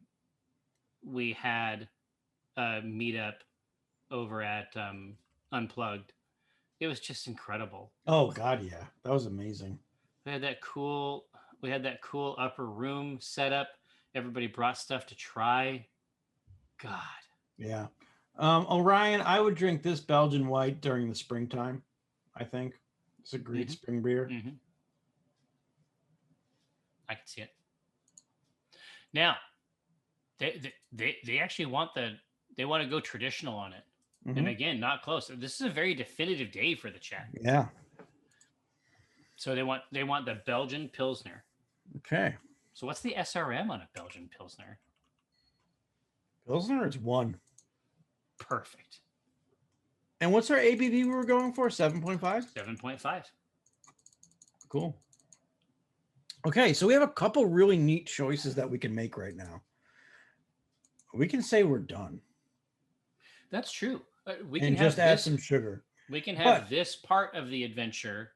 we had a meetup over at Unplugged. It was just incredible. Oh God, yeah, that was amazing. We had that cool upper room set up. Everybody brought stuff to try. God. Yeah. Orion, I would drink this Belgian white during the springtime. I think it's a great spring beer. I can see it. Now, they actually want they want to go traditional on it. And again, not close. This is a very definitive day for the chat. Yeah. So they want the Belgian Pilsner. Okay. So what's the SRM on a Belgian Pilsner? Pilsner is 1. Perfect. And what's our ABV we were going for? 7.5? 7.5. Cool. Okay, so we have a couple really neat choices that we can make right now. We can say we're done. That's true. We can just add some sugar. We can have this part of the adventure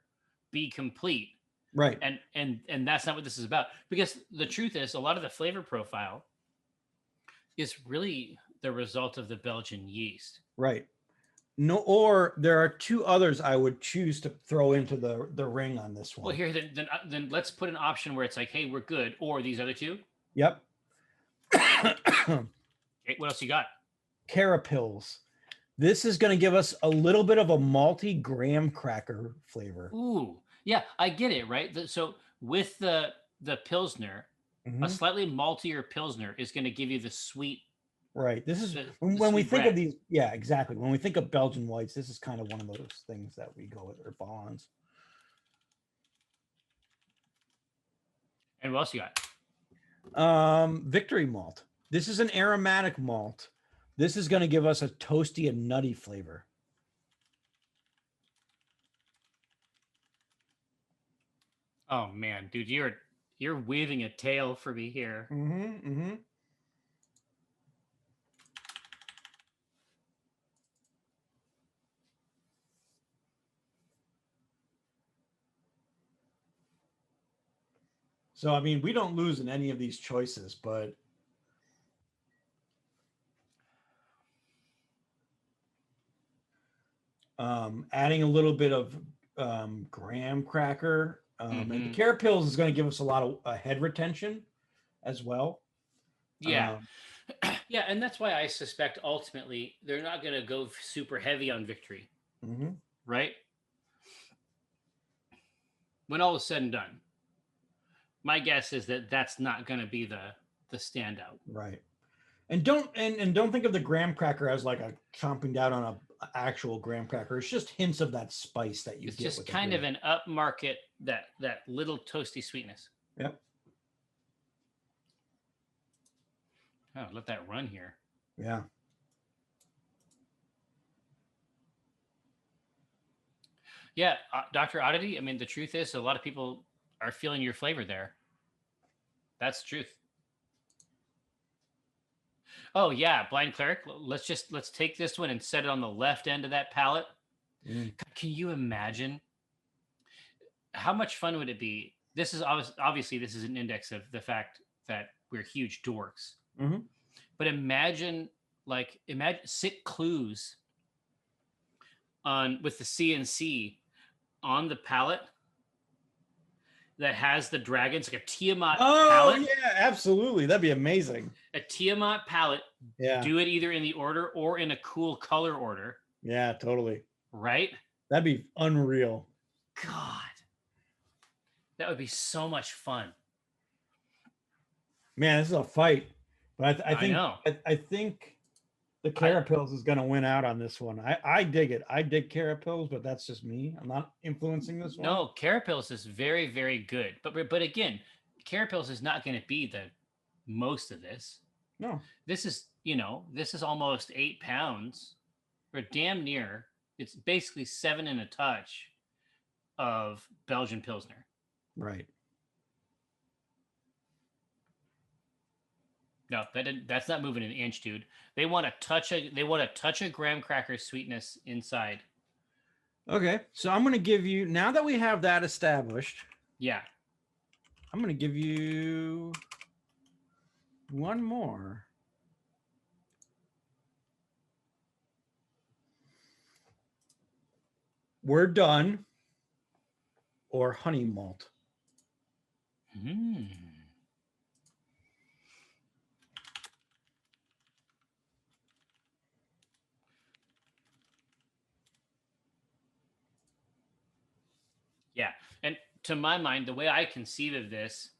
be complete. Right. And that's not what this is about. Because the truth is, a lot of the flavor profile is really the result of the Belgian yeast. Right. No, or there are 2 others I would choose to throw into the ring on this one. Well, here then let's put an option where it's like, hey, we're good, or these other 2. Yep. Okay, what else you got? Carapils. This is going to give us a little bit of a malty graham cracker flavor. Ooh, yeah, I get it, right? So with the Pilsner, a slightly maltier Pilsner is going to give you the sweet. Right. This is when we think of these. Yeah, exactly. When we think of Belgian whites, this is kind of one of those things that we go with, or bonds. And what else you got? Victory malt. This is an aromatic malt. This is going to give us a toasty and nutty flavor. Oh man, dude, you're weaving a tale for me here. So, I mean, we don't lose in any of these choices, but adding a little bit of graham cracker and the Carapils is going to give us a lot of head retention as well. Yeah. Yeah, and that's why I suspect ultimately they're not going to go super heavy on Victory. Right? When all is said and done. My guess is that that's not going to be the standout. Right. And don't think of the graham cracker as like a chomping down on a actual graham cracker. It's just hints of that spice that you it's get. It's just kind of an upmarket, that little toasty sweetness. Yep. Oh, let that run here. Yeah. Yeah, Dr. Oddity, I mean, the truth is a lot of people are feeling your flavor there. That's the truth. Oh yeah, Blind Cleric. Let's take this one and set it on the left end of that palette. Can you imagine how much fun would it be? This is obviously this is an index of the fact that we're huge dorks. But imagine sit clues with the CNC on the palette that has the dragons, like a Tiamat palette. Oh yeah, absolutely. That'd be amazing. A Tiamat palette. Yeah. Do it either in the order or in a cool color order. Yeah, totally. Right? That'd be unreal. God. That would be so much fun. Man, this is a fight. But I think The Carapils is going to win out on this one. I dig it. I dig Carapils, but that's just me. I'm not influencing this one. No, Carapils is very, very good. But again, Carapils is not going to be the most of this. No. This is, this is almost 8 pounds, or damn near. It's basically 7 and a touch of Belgian Pilsner. Right. No, that's not moving an inch, dude. They want to touch a graham cracker sweetness inside. Okay, so I'm going to give you, now that we have that established. Yeah. I'm going to give you one more. We're done, or honey malt. Yeah, and to my mind, the way I conceive of this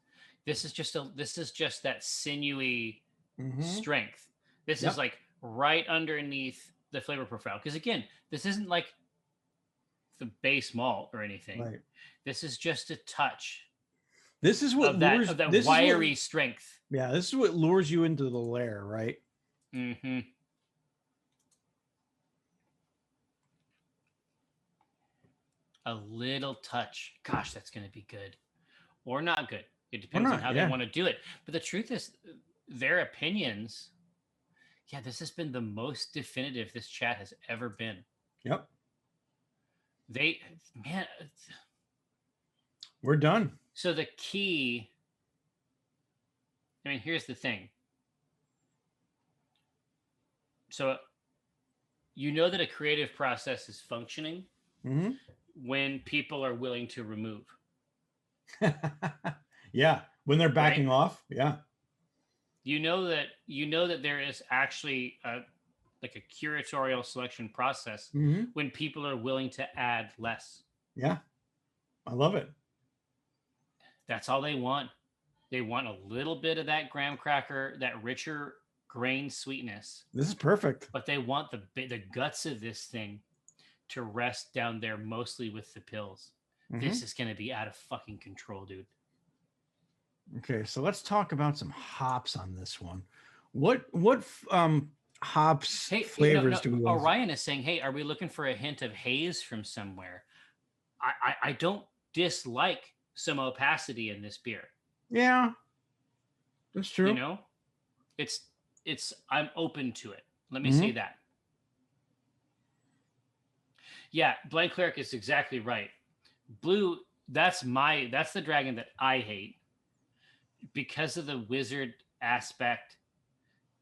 is just that sinewy strength. This is like right underneath the flavor profile. Because again, this isn't like the base malt or anything. Right. This is just a touch. This is what lures that wiry strength. Yeah, this is what lures you into the lair, right? Mm-hmm. A little touch. Gosh, that's going to be good. Or not good. It depends on how they want to do it. But the truth is, their opinions, this has been the most definitive this chat has ever been. Yep. We're done. So the key, here's the thing. So that a creative process is functioning when people are willing to remove. Yeah, when they're backing off. Yeah. You know that there is actually a curatorial selection process when people are willing to add less. Yeah. I love it. That's all they want. They want a little bit of that graham cracker, that richer grain sweetness. This is perfect. But they want the guts of this thing to rest down there mostly with the pills. This is going to be out of fucking control, dude. Okay, so let's talk about some hops on this one. What hops flavors do we want? Orion is saying, hey, are we looking for a hint of haze from somewhere? I don't dislike some opacity in this beer. Yeah, that's true. I'm open to it. Let me say that. Yeah, Blank Cleric is exactly right. Blue, that's the dragon that I hate because of the wizard aspect,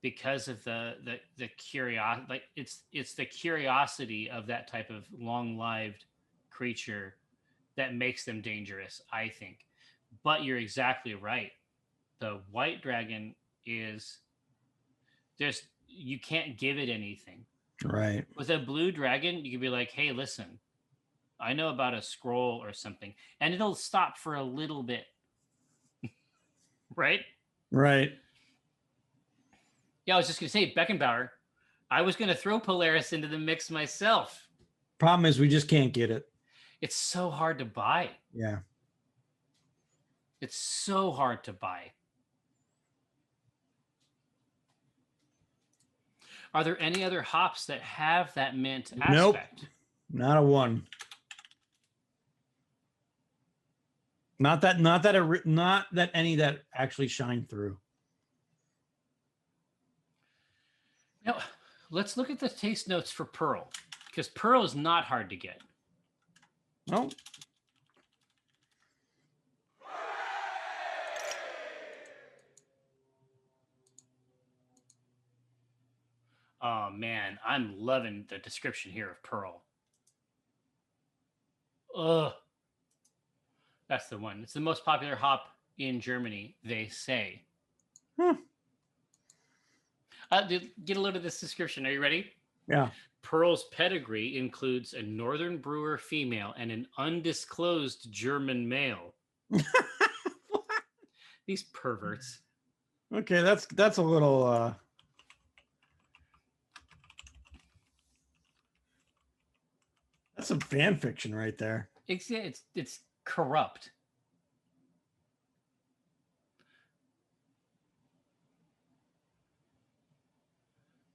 because of the curiosity. Like it's the curiosity of that type of long-lived creature that makes them dangerous, I think. But you're exactly right. The white dragon is you can't give it anything. Right. With a blue dragon, you could be like, hey, listen, I know about a scroll or something, and it'll stop for a little bit. Right? Right. Yeah, I was just going to say, Beckenbauer, I was going to throw Polaris into the mix myself. Problem is, we just can't get it. It's so hard to buy. Yeah. It's so hard to buy. Are there any other hops that have that mint aspect? Nope. Not a one. Not that any that actually shine through. Now, let's look at the taste notes for Pearl, because Pearl is not hard to get. No. Oh man, I'm loving the description here of Pearl. Ugh. That's the one. It's the most popular hop in Germany, they say. Get a load of this description. Are you ready? Yeah. Pearl's pedigree includes a northern brewer female and an undisclosed German male. These perverts. Okay, that's a little fan fiction right there. It's corrupt.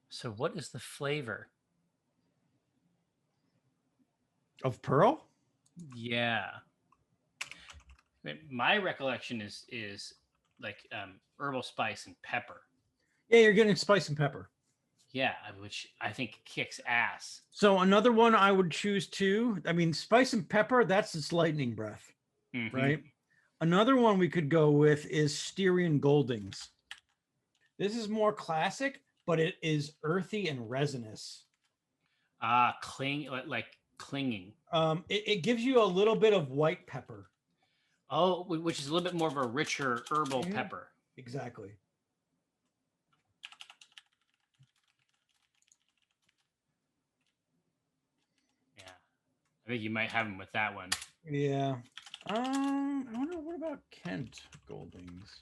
So what is the flavor of Pearl? Yeah. My recollection is like herbal spice and pepper. Yeah, you're getting spice and pepper. Yeah, which I think kicks ass. So another one I would choose too. I mean, spice and pepper, that's its lightning breath, right? Another one we could go with is Styrian Goldings. This is more classic, but it is earthy and resinous. Like clinging. It gives you a little bit of white pepper. Oh, which is a little bit more of a richer herbal pepper. Exactly. Yeah, I think you might have them with that one. Yeah. I wonder, what about Kent Goldings?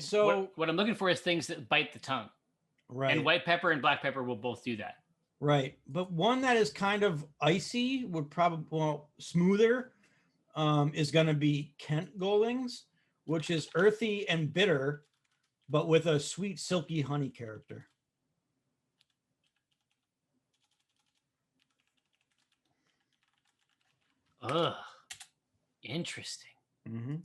So what I'm looking for is things that bite the tongue. Right. And white pepper and black pepper will both do that. Right. But one that is kind of icy would probably, smoother, is going to be Kent Goldings, which is earthy and bitter, but with a sweet, silky honey character. Ugh. Interesting. Mm-hmm.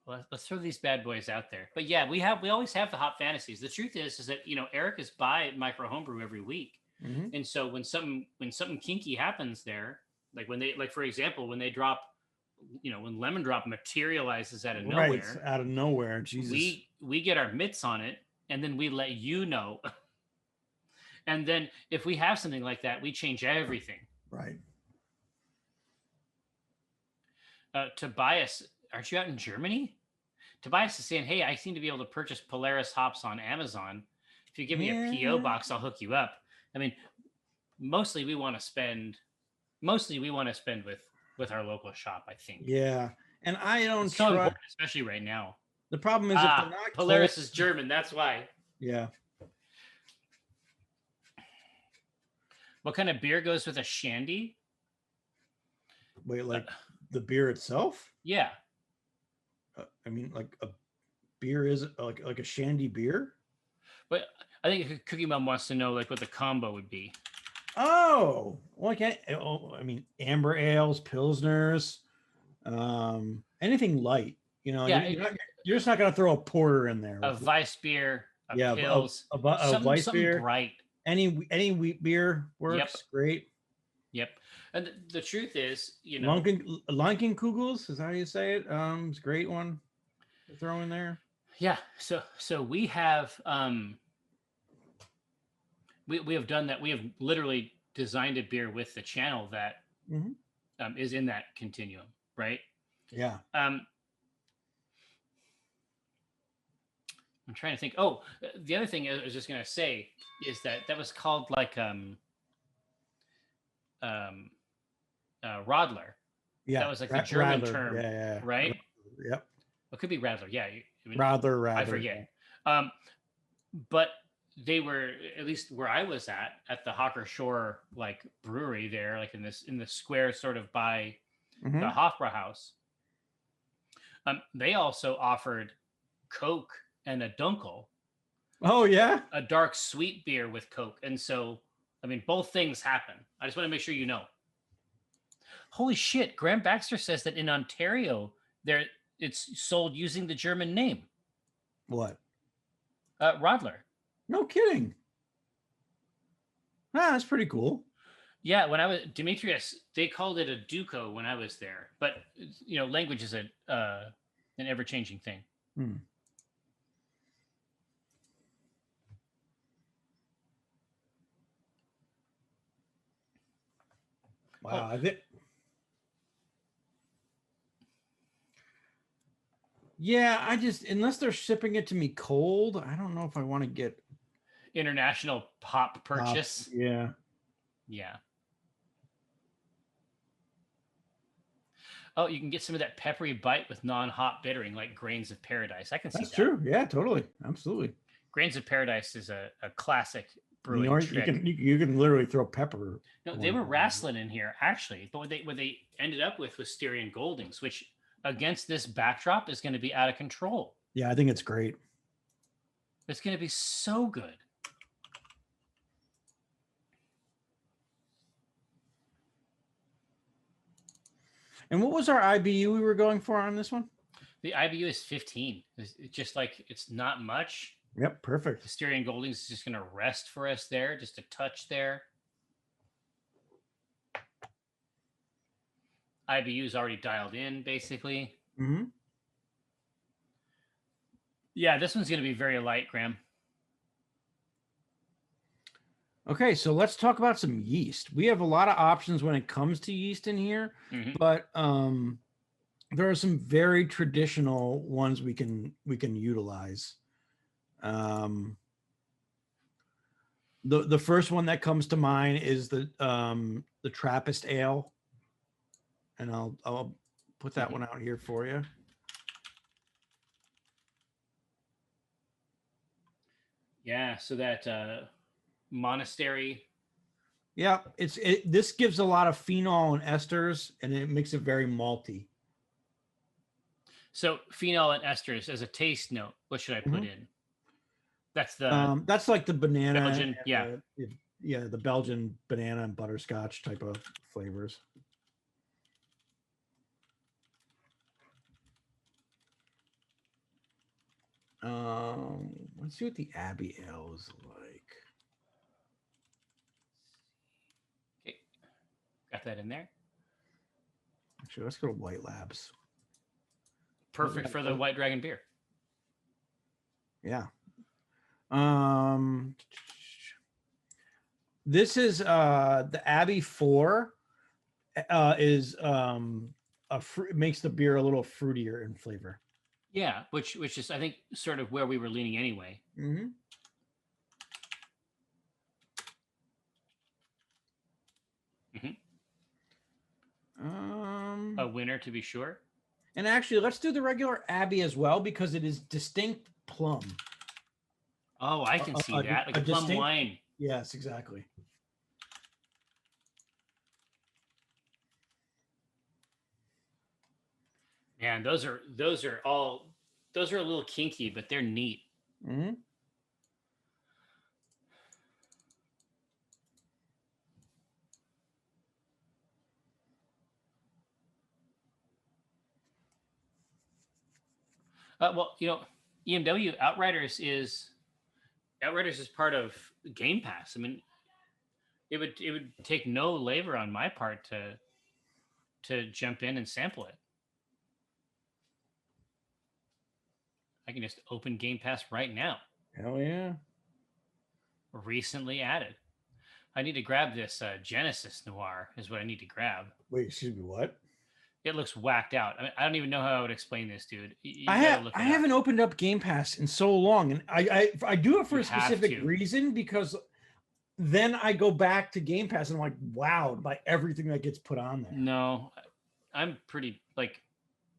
Well, let's throw these bad boys out there. But yeah, we always have the hot fantasies. The truth is that Eric is by Micro Homebrew every week, and so when something kinky happens there, like for example, when they drop, when Lemon Drop materializes out of nowhere, out of nowhere, Jesus, we get our mitts on it, and then we let you know. And then if we have something like that, we change everything. Right. Tobias, aren't you out in Germany? Tobias is saying, hey, I seem to be able to purchase Polaris hops on Amazon. If you give me a PO box, I'll hook you up. I mean, mostly we want to spend with our local shop, I think. Yeah. And I don't it's so important, especially right now. The problem is if they're not Polaris is German, that's why. Yeah. What kind of beer goes with a shandy? Wait, like the beer itself? Yeah. I mean, like a beer is like a shandy beer? But I think Cookie Mom wants to know like what the combo would be. Oh, well, I mean, amber ales, pilsners, anything light. Yeah, you're just not going to throw a porter in there. A Weiss beer, Pils, a Weiss beer, bright. Any wheat beer works. Yep. Great. Yep. And the truth is, Lankenkugels, is that how you say it? It's a great one to throw in there. Yeah. So we have we have done that. We have literally designed a beer with the channel that is in that continuum, right? Yeah. I'm trying to think. Oh, the other thing I was just gonna say is that was called like Rodler. Yeah, that was like the German Radler. term, yeah. Right? Yep. It could be Radler. Yeah, Radler. I forget. But they were, at least where I was at the Hawker Shore like brewery there, like in the square sort of by the Hofbrauhaus. They also offered Coke and a Dunkel. Oh yeah, a dark sweet beer with Coke, and so I mean both things happen. I just want to make sure you know. Holy shit! Graham Baxter says that in Ontario, it's sold using the German name. What? Rodler. No kidding. That's pretty cool. Yeah, when I was Demetrius, they called it a Duco when I was there. But language is an ever-changing thing. Wow, I just, unless they're shipping it to me cold, I don't know if I want to get international pop purchase. Yeah. Oh, you can get some of that peppery bite with non-hop bittering, like Grains of Paradise. I can see that. That's true. Yeah, totally. Absolutely. Grains of Paradise is a classic brewing trick. You can literally throw pepper. No, they were wrestling in here actually, but what they ended up with was Styrian Goldings, which against this backdrop is going to be out of control. Yeah, I think it's great. It's going to be so good. And what was our IBU we were going for on this one? The IBU is 15. It's just like, it's not much. Yep, perfect. The Styrian Goldings is just going to rest for us there, just a touch there. IBU is already dialed in, basically. Mm-hmm. Yeah, this one's going to be very light, Graham. Okay, so let's talk about some yeast. We have a lot of options when it comes to yeast in here, but there are some very traditional ones we can utilize. The first one that comes to mind is the Trappist ale, and I'll put that one out here for you. Yeah, so that monastery. Yeah, this gives a lot of phenol and esters, and it makes it very malty. So phenol and esters as a taste note, what should I put in? That's like the banana, Belgian, the Belgian banana and butterscotch type of flavors. Let's see what the Abbey Ale is like. Okay, got that in there. Actually, let's go to White Labs. Perfect for the White Dragon beer. Yeah. This is the Abbey 4 is makes the beer a little fruitier in flavor. Yeah, which is, I think, sort of where we were leaning anyway. Mm-hmm. A winner to be sure. And actually, let's do the regular Abbey as well, because it is distinct plum. Oh, I can see that. Like a plum wine. Yes, exactly. Man, those are a little kinky, but they're neat. Mm-hmm. Well, EMW Outriders is part of Game Pass. I mean, it would take no labor on my part to jump in and sample it. I can just open Game Pass right now. Hell yeah. Recently added. I need to grab this Genesis Noir is what I need to grab. Wait, excuse me, what? It looks whacked out. I mean, I don't even know how I would explain this, dude. I haven't opened up Game Pass in so long, and I do it for a specific reason, because then I go back to Game Pass and I'm like wowed by everything that gets put on there. No, I'm pretty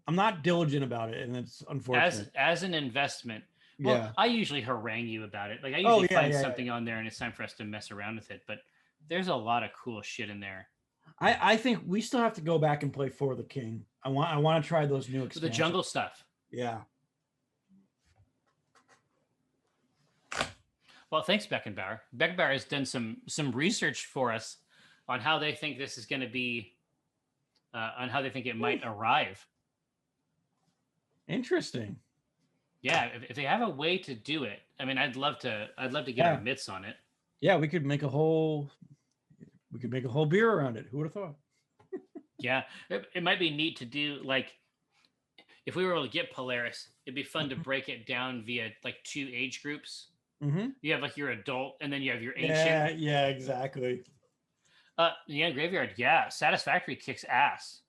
I'm not diligent about it, and it's unfortunate. As an investment, well, I usually harangue you about it. Like I usually find something on there, and it's time for us to mess around with it. But there's a lot of cool shit in there. I think we still have to go back and play For the King. I want to try those new expansions. The jungle stuff. Yeah. Well, thanks, Beckenbauer. Beckenbauer has done some research for us on how they think this is going to be, on how they think it might arrive. Interesting. Yeah, if they have a way to do it, I mean, I'd love to get our mitts on it. Yeah, we could make a whole beer around it. Who would have thought? Yeah, it might be neat to do, like, if we were able to get Polaris, it'd be fun to break it down via like 2 age groups. Mm-hmm. You have like your adult, and then you have your ancient. Yeah, exactly. Graveyard. Yeah, Satisfactory kicks ass.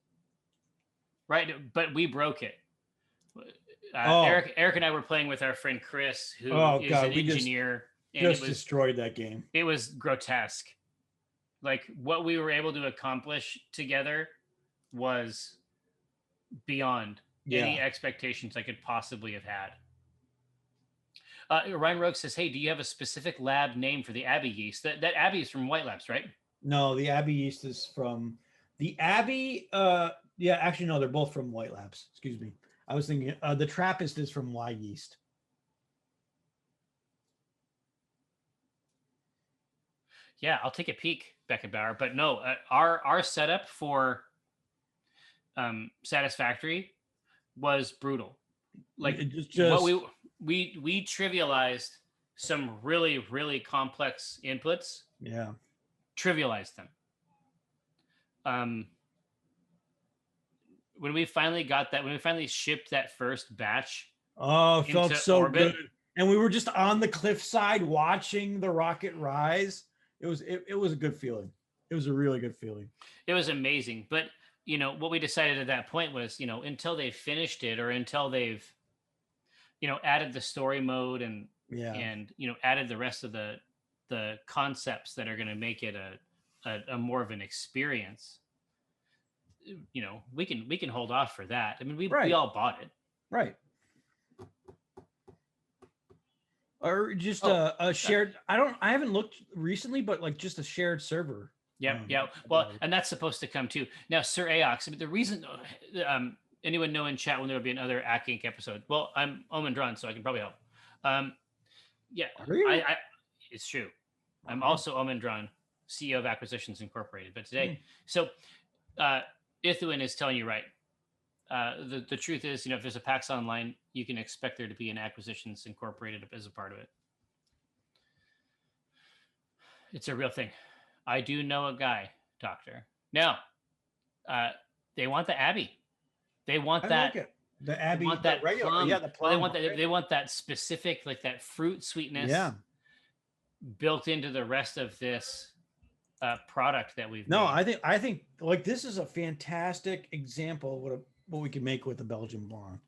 Right, but we broke it. Eric and I were playing with our friend Chris, who is an engineer. Just destroyed that game. It was grotesque. Like what we were able to accomplish together was beyond any expectations I could possibly have had. Ryan Rogue says, "Hey, do you have a specific lab name for the Abbey yeast? That Abbey is from White Labs, right?" No, the Abbey yeast is from the Abbey. Yeah, actually, no, they're both from White Labs. Excuse me. I was thinking the Trappist is from Y Yeast. Yeah, I'll take a peek, Beckenbauer. But no, our setup for Satisfactory was brutal. Like what we trivialized some really, really complex inputs. Yeah. Trivialized them. When we finally got that, when we finally shipped that first batch, oh, it felt so orbit, good. And we were just on the cliffside watching the rocket rise. It was a good feeling. It was a really good feeling. It was amazing. But what we decided at that point was, until they've finished it, or until they've added the story mode and added the rest of the concepts that are going to make it a more of an experience, we can hold off for that. I mean, we all bought it, right? Or just a shared. I haven't looked recently, but like just a shared server. Yeah. Well, and that's supposed to come too. Now, Sir Aox, I mean, the reason, anyone know in chat when there will be another Ack Inc. episode? Well, I'm Omin Dran, so I can probably help. Yeah, it's true. I'm also Omin Dran, CEO of Acquisitions Incorporated. But today, so Ithuin is telling you right. The truth is, if there's a PAX Online, you can expect there to be an Acquisitions Incorporated as a part of it. It's a real thing. I do know a guy, Doctor. Now, they want the Abbey. They want that. Like the Abbey. They want that regular. Plum. Yeah, the plum. They want that. They want that specific, like that fruit sweetness. Yeah. Built into the rest of this product that we've. No, made. I think like this is a fantastic example of what we can make with the Belgian blonde.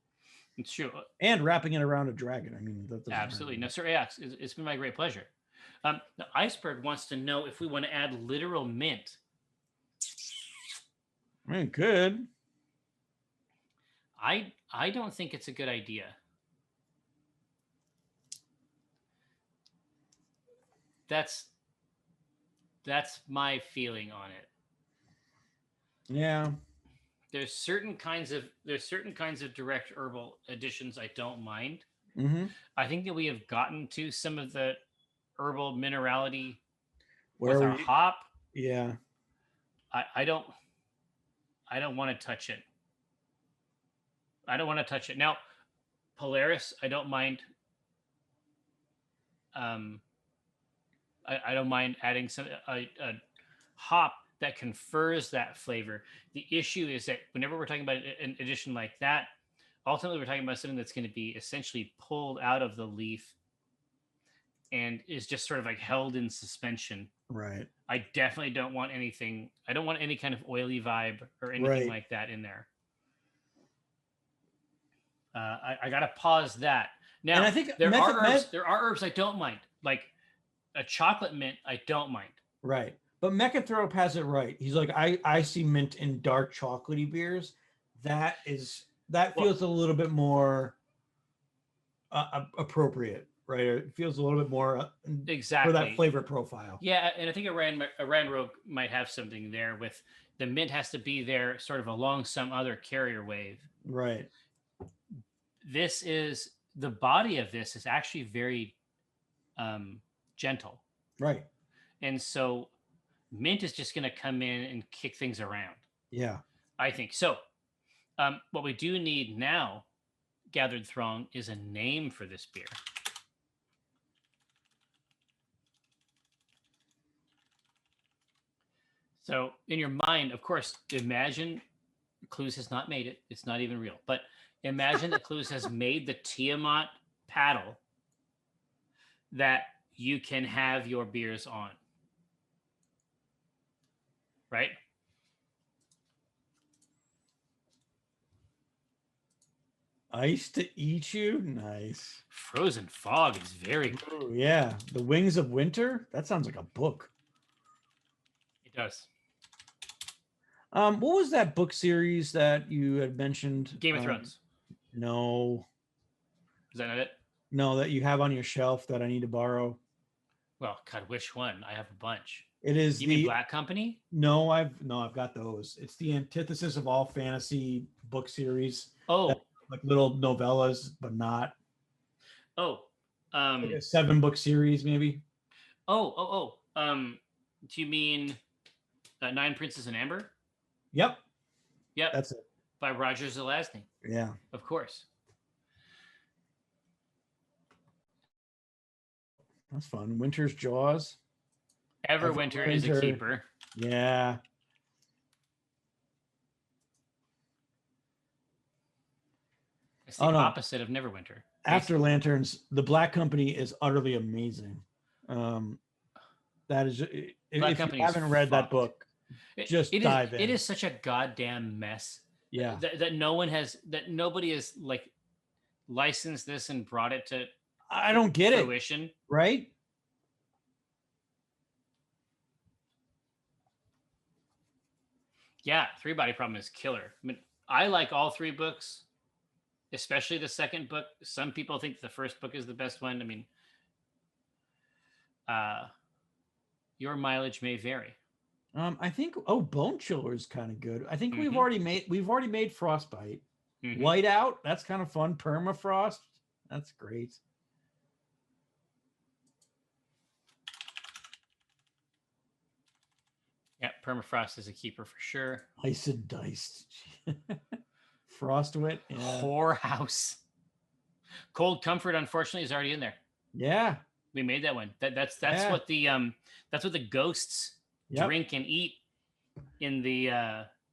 It's true. And wrapping it around a dragon. I mean, absolutely. No, Sir Ajax, it's been my great pleasure. The Iceberg wants to know if we want to add literal mint. I mean, good. I don't think it's a good idea. That's my feeling on it. Yeah. There's certain kinds of direct herbal additions I don't mind. Mm-hmm. I think that we have gotten to some of the herbal minerality with our hop. Yeah. I don't want to touch it. I don't want to touch it. Now, Polaris, I don't mind. I don't mind adding a hop that confers that flavor. The issue is that whenever we're talking about an addition like that, ultimately we're talking about something that's going to be essentially pulled out of the leaf and is just sort of like held in suspension. Right. I definitely don't want anything. I don't want any kind of oily vibe or anything like that in there. I got to pause that. Now, and I think there are herbs I don't mind. Like a chocolate mint, I don't mind. Right. But Mechanthrope has it right. He's like, I see mint in dark chocolatey beers. That feels a little bit more appropriate, right? It feels a little bit more exactly for that flavor profile. Yeah, and I think Iran Rogue might have something there with the mint has to be there sort of along some other carrier wave. Right. This is the body of this is actually very gentle. Right. And so mint is just going to come in and kick things around. Yeah. I think so. What we do need now, Gathered Throng, is a name for this beer. So in your mind, of course, imagine Clues has not made it. It's not even real. But imagine that Clues has made the Tiamat paddle that you can have your beers on. Right? Ice to eat you? Nice. Frozen Fog is very good. Ooh, yeah. The Wings of Winter? That sounds like a book. It does. What was that book series that you had mentioned? Game of Thrones. No. Is that not it? No, that you have on your shelf that I need to borrow. Well, God, which one? I have a bunch. It is you mean Black Company? No, I've got those. It's the antithesis of all fantasy book series. Oh, like little novellas, but not. Oh, like a 7-book series, maybe. Do you mean Nine Princes in Amber? Yep. That's it. By Roger Zelazny. Yeah. Of course. That's fun. Winter's Jaws. Everwinter is a keeper. Yeah. It's the opposite of Neverwinter. After Lanterns, the Black Company is utterly amazing. That is, if you haven't read that book, just dive in. It is such a goddamn mess. Yeah. That nobody has like licensed this and brought it to I don't get fruition. It. Right? Yeah, Three Body Problem is killer. I mean, I like all 3 books, especially the second book. Some people think the first book is the best one. I mean, your mileage may vary. I think Bone Chiller is kind of good. I think we've already made Frostbite. Whiteout, that's kind of fun. Permafrost, that's great. Yeah, Permafrost is a keeper for sure. Ice and Diced. Frostwit. Yeah. Whorehouse. Cold Comfort, unfortunately, is already in there. Yeah. We made that one. That's what the ghosts drink and eat in the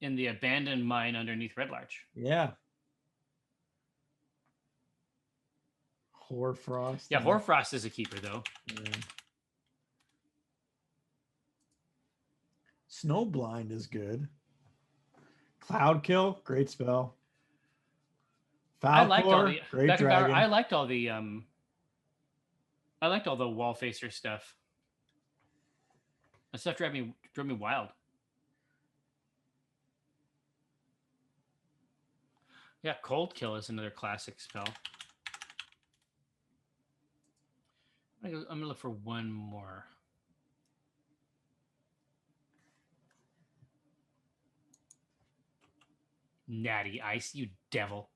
abandoned mine underneath Red Larch. Yeah. Hoarfrost. Yeah, Hoarfrost is a keeper though. Yeah. Snowblind is good. Cloudkill, great spell. Falcor, I liked all the great dragon. I liked all the wall facer stuff. That stuff drove me wild. Yeah, Cold Kill is another classic spell. I'm gonna look for one more. Natty Ice, you devil.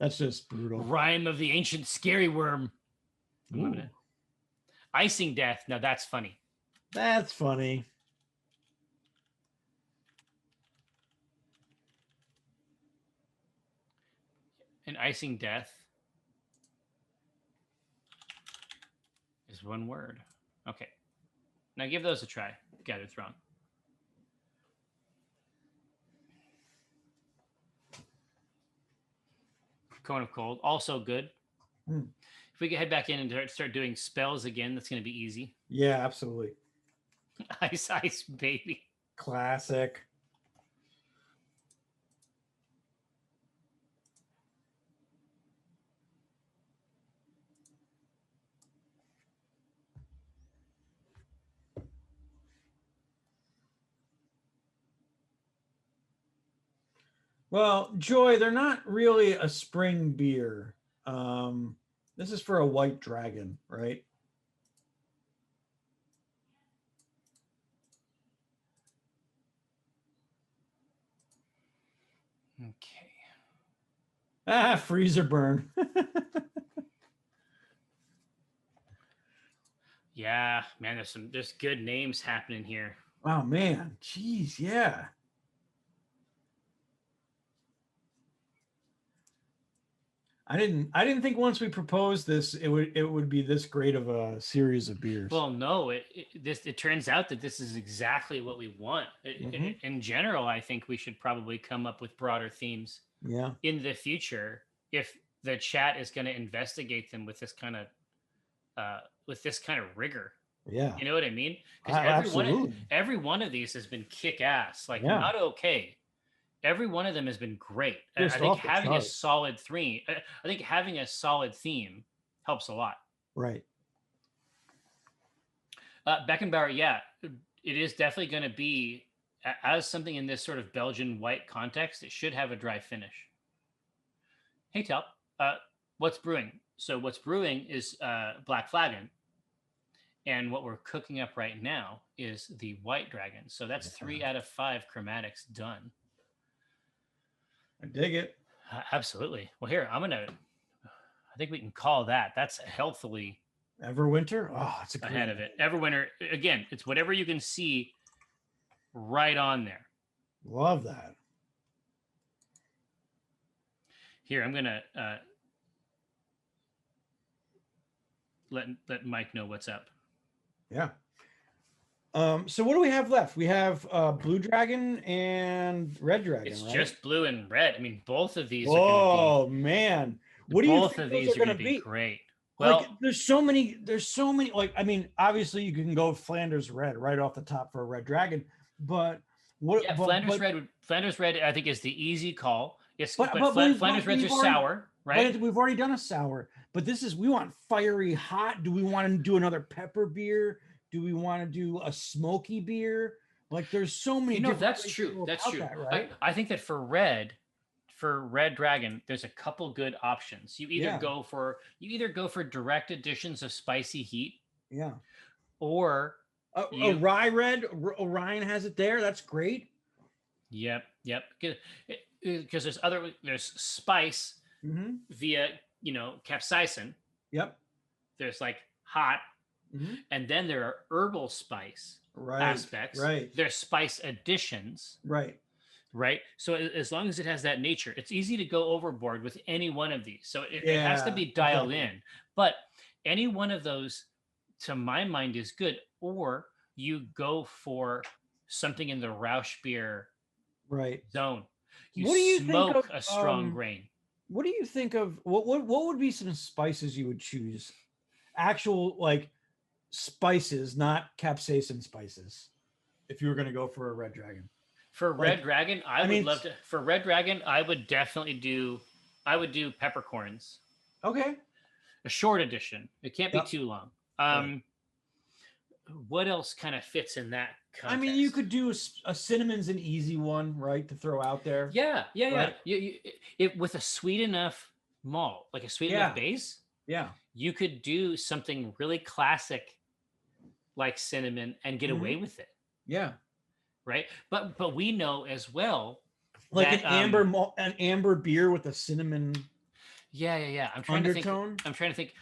That's just brutal. Rime of the Ancient Scary Worm. I'm loving it. Icing Death. Now that's funny. That's funny. And Icing Death is one word. Okay. Now give those a try. Gathered Throne. Cone of Cold, also good. If we can head back in and start doing spells again, that's going to be easy. Yeah, absolutely. Ice Ice Baby. Classic. Well, Joy, they're not really a spring beer. This is for a white dragon, right? Okay. Freezer burn. Yeah, man, there's good names happening here. Oh man, jeez, yeah. I didn't think once we proposed this it would be this great of a series of beers. Well, no, it turns out that this is exactly what we want. In general, I think we should probably come up with broader themes. Yeah. In the future, if the chat is going to investigate them with this kind of rigor. Yeah. You know what I mean? Because every one of these has been kick ass. Like not okay. Every one of them has been great. I think having a solid theme helps a lot. Right. Beckenbauer, yeah, it is definitely going to be as something in this sort of Belgian white context, it should have a dry finish. Hey, Tal, what's brewing? So what's brewing is Black Flagon. And what we're cooking up right now is the White Dragon. So that's 3 out of 5 chromatics done. I dig it. Absolutely. Well, here, I think we can call that. That's healthily Everwinter. Oh, it's ahead of it. Everwinter, again, it's whatever you can see right on there. Love that. Here, I'm gonna let Mike know what's up. Yeah. So what do we have left? We have Blue Dragon and Red Dragon. It's right? just blue and red. I mean, both of these. Oh man, what do you think? Both of these are going to be great. Well, like, there's so many. Like, I mean, obviously you can go Flanders Red right off the top for a Red Dragon, but what? Yeah, Flanders Red, I think, is the easy call. Yes, but Flanders Reds are sour, right? We've already done a sour, but we want fiery hot. Do we want to do another pepper beer? Do we want to do a smoky beer? Like, there's so many. That's true. That's true. Right? I think that for Red Dragon, there's a couple good options. You either go for direct additions of spicy heat. Yeah. Or a rye red. Orion has it there. That's great. Yep. Because there's spice via capsaicin. Yep. There's like hot, and then there are herbal spice aspects. Right. There's spice additions. Right. So as long as it has that nature, it's easy to go overboard with any one of these. So it has to be dialed in. But any one of those, to my mind, is good. Or you go for something in the Rausch beer zone. What do you think of a strong grain? What do you think of what would be some spices you would choose? Actual like spices, not capsaicin spices. If you were going to go for a Red Dragon. For Red Dragon, I would love to. For Red Dragon, I would definitely do. I would do peppercorns. Okay. A short edition. It can't be too long. What else kind of fits in that context? I mean, you could do a cinnamon's an easy one, right, to throw out there. Yeah. It with a sweet enough malt, like a sweet enough base. Yeah. You could do something really classic, like cinnamon, and get away with it. Yeah. Right. But we know as well, like that, an amber beer with a cinnamon. Yeah. I'm trying to think.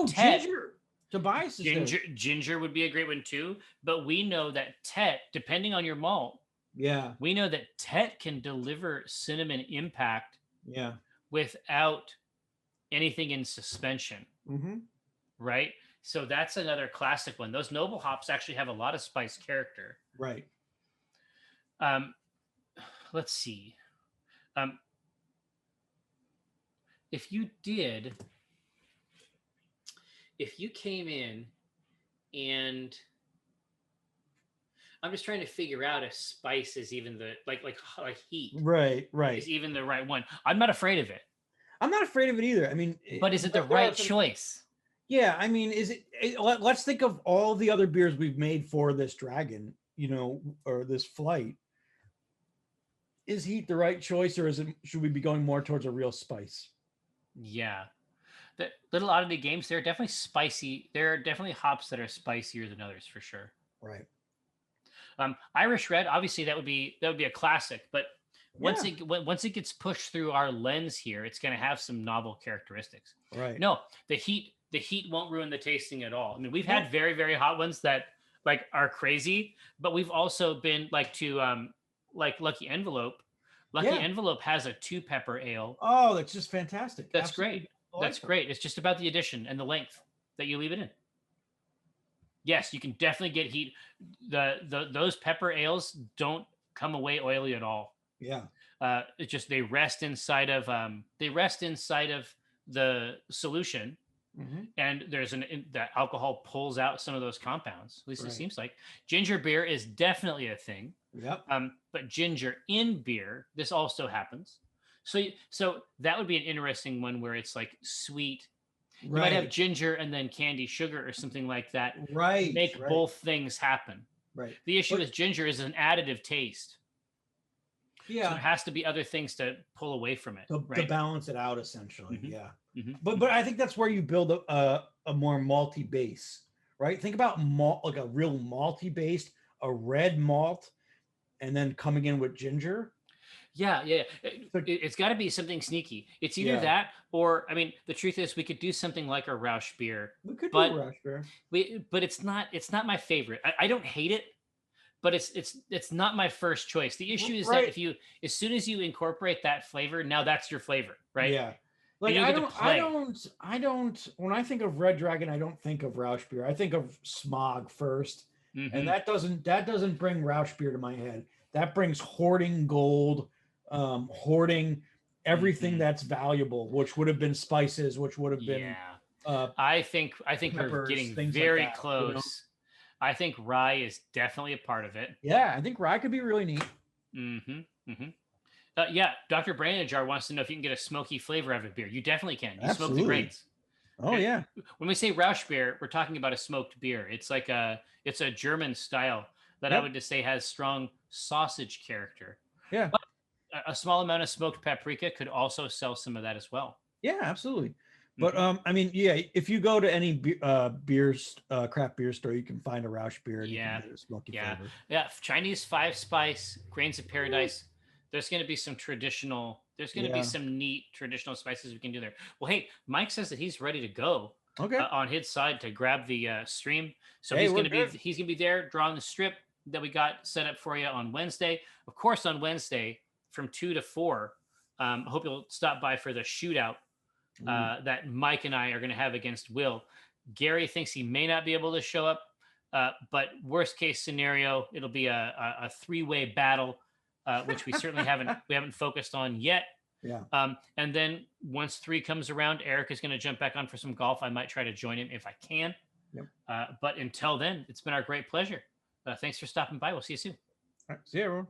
Ginger. Tobias ginger would be a great one too, but we know that Tet, depending on your malt, we know that Tet can deliver cinnamon impact, without anything in suspension, right? So that's another classic one. Those noble hops actually have a lot of spice character, right? Let's see, if you came in and I'm just trying to figure out if spice is even the like heat. Right. Is even the right one. I'm not afraid of it. I'm not afraid of it either. I mean, but is it the right choice? Yeah. I mean, let's think of all the other beers we've made for this dragon, or this flight. Is heat the right choice, or should we be going more towards a real spice? Yeah. The little oddity games, they're definitely spicy. There are definitely hops that are spicier than others for sure. Right. Irish Red, obviously that would be a classic, but once it gets pushed through our lens here, it's going to have some novel characteristics. Right. No, the heat won't ruin the tasting at all. I mean, we've had very, very hot ones that like are crazy, but we've also been like like Lucky Envelope. Envelope has a 2-pepper ale. Oh, that's just fantastic. That's Absolutely. Great. That's great. It's just about the addition and the length that you leave it in. Yes, you can definitely get heat. Those pepper ales don't come away oily at all. Yeah. It's just they rest inside of the solution, and that alcohol pulls out some of those compounds. At least it seems like. Ginger beer is definitely a thing. Yep. But ginger in beer, this also happens. So that would be an interesting one where it's like sweet. You might have ginger and then candy sugar or something like that. Right. Make both things happen. Right. The issue with ginger is an additive taste. Yeah. So there has to be other things to pull away from it, to balance it out, essentially. Mm-hmm. Yeah. Mm-hmm. But I think that's where you build a more malty base, right? Think about malt, like a real malty base, a red malt, and then coming in with ginger. Yeah. It's got to be something sneaky. It's either that, or I mean, the truth is, we could do something like a Rausch beer. We could do a Rausch beer. But it's not my favorite. I don't hate it, but it's not my first choice. The issue is that as soon as you incorporate that flavor, now that's your flavor, right? Yeah. Like I don't. When I think of Red Dragon, I don't think of Rausch beer. I think of Smog first, and that doesn't bring Rausch beer to my head. That brings hoarding gold, hoarding everything that's valuable, which would have been spices, which would have been. I think peppers, we're getting very like that, close. You know? I think rye is definitely a part of it. Yeah, I think rye could be really neat. Dr. Branajar wants to know if you can get a smoky flavor out of a beer. You definitely can. You Absolutely. smoke the grains. Oh, yeah. When we say Rausch beer, we're talking about a smoked beer. It's like it's a German style that I would just say has strong sausage character. Yeah. But a small amount of smoked paprika could also sell some of that as well. Yeah, absolutely. But I mean, if you go to any craft beer store, you can find a Rausch beer. And you can get a smoky flavor. Yeah. Chinese 5-spice, Grains of Paradise. There's going to be some traditional. There's going to be some neat traditional spices we can do there. Well, hey, Mike says that he's ready to go. Okay. On his side to grab the stream. So he's going to be there drawing the strip that we got set up for you on Wednesday. Of course, on Wednesday from 2 to 4. I hope you'll stop by for the shootout. That Mike and I are going to have against Will. Gary thinks he may not be able to show up, but worst case scenario, it'll be a 3-way battle, which we certainly haven't focused on yet. Yeah. And then once 3 comes around, Eric is going to jump back on for some golf. I might try to join him if I can. Yep. But until then, it's been our great pleasure. Thanks for stopping by. We'll see you soon. All right. See you, everyone.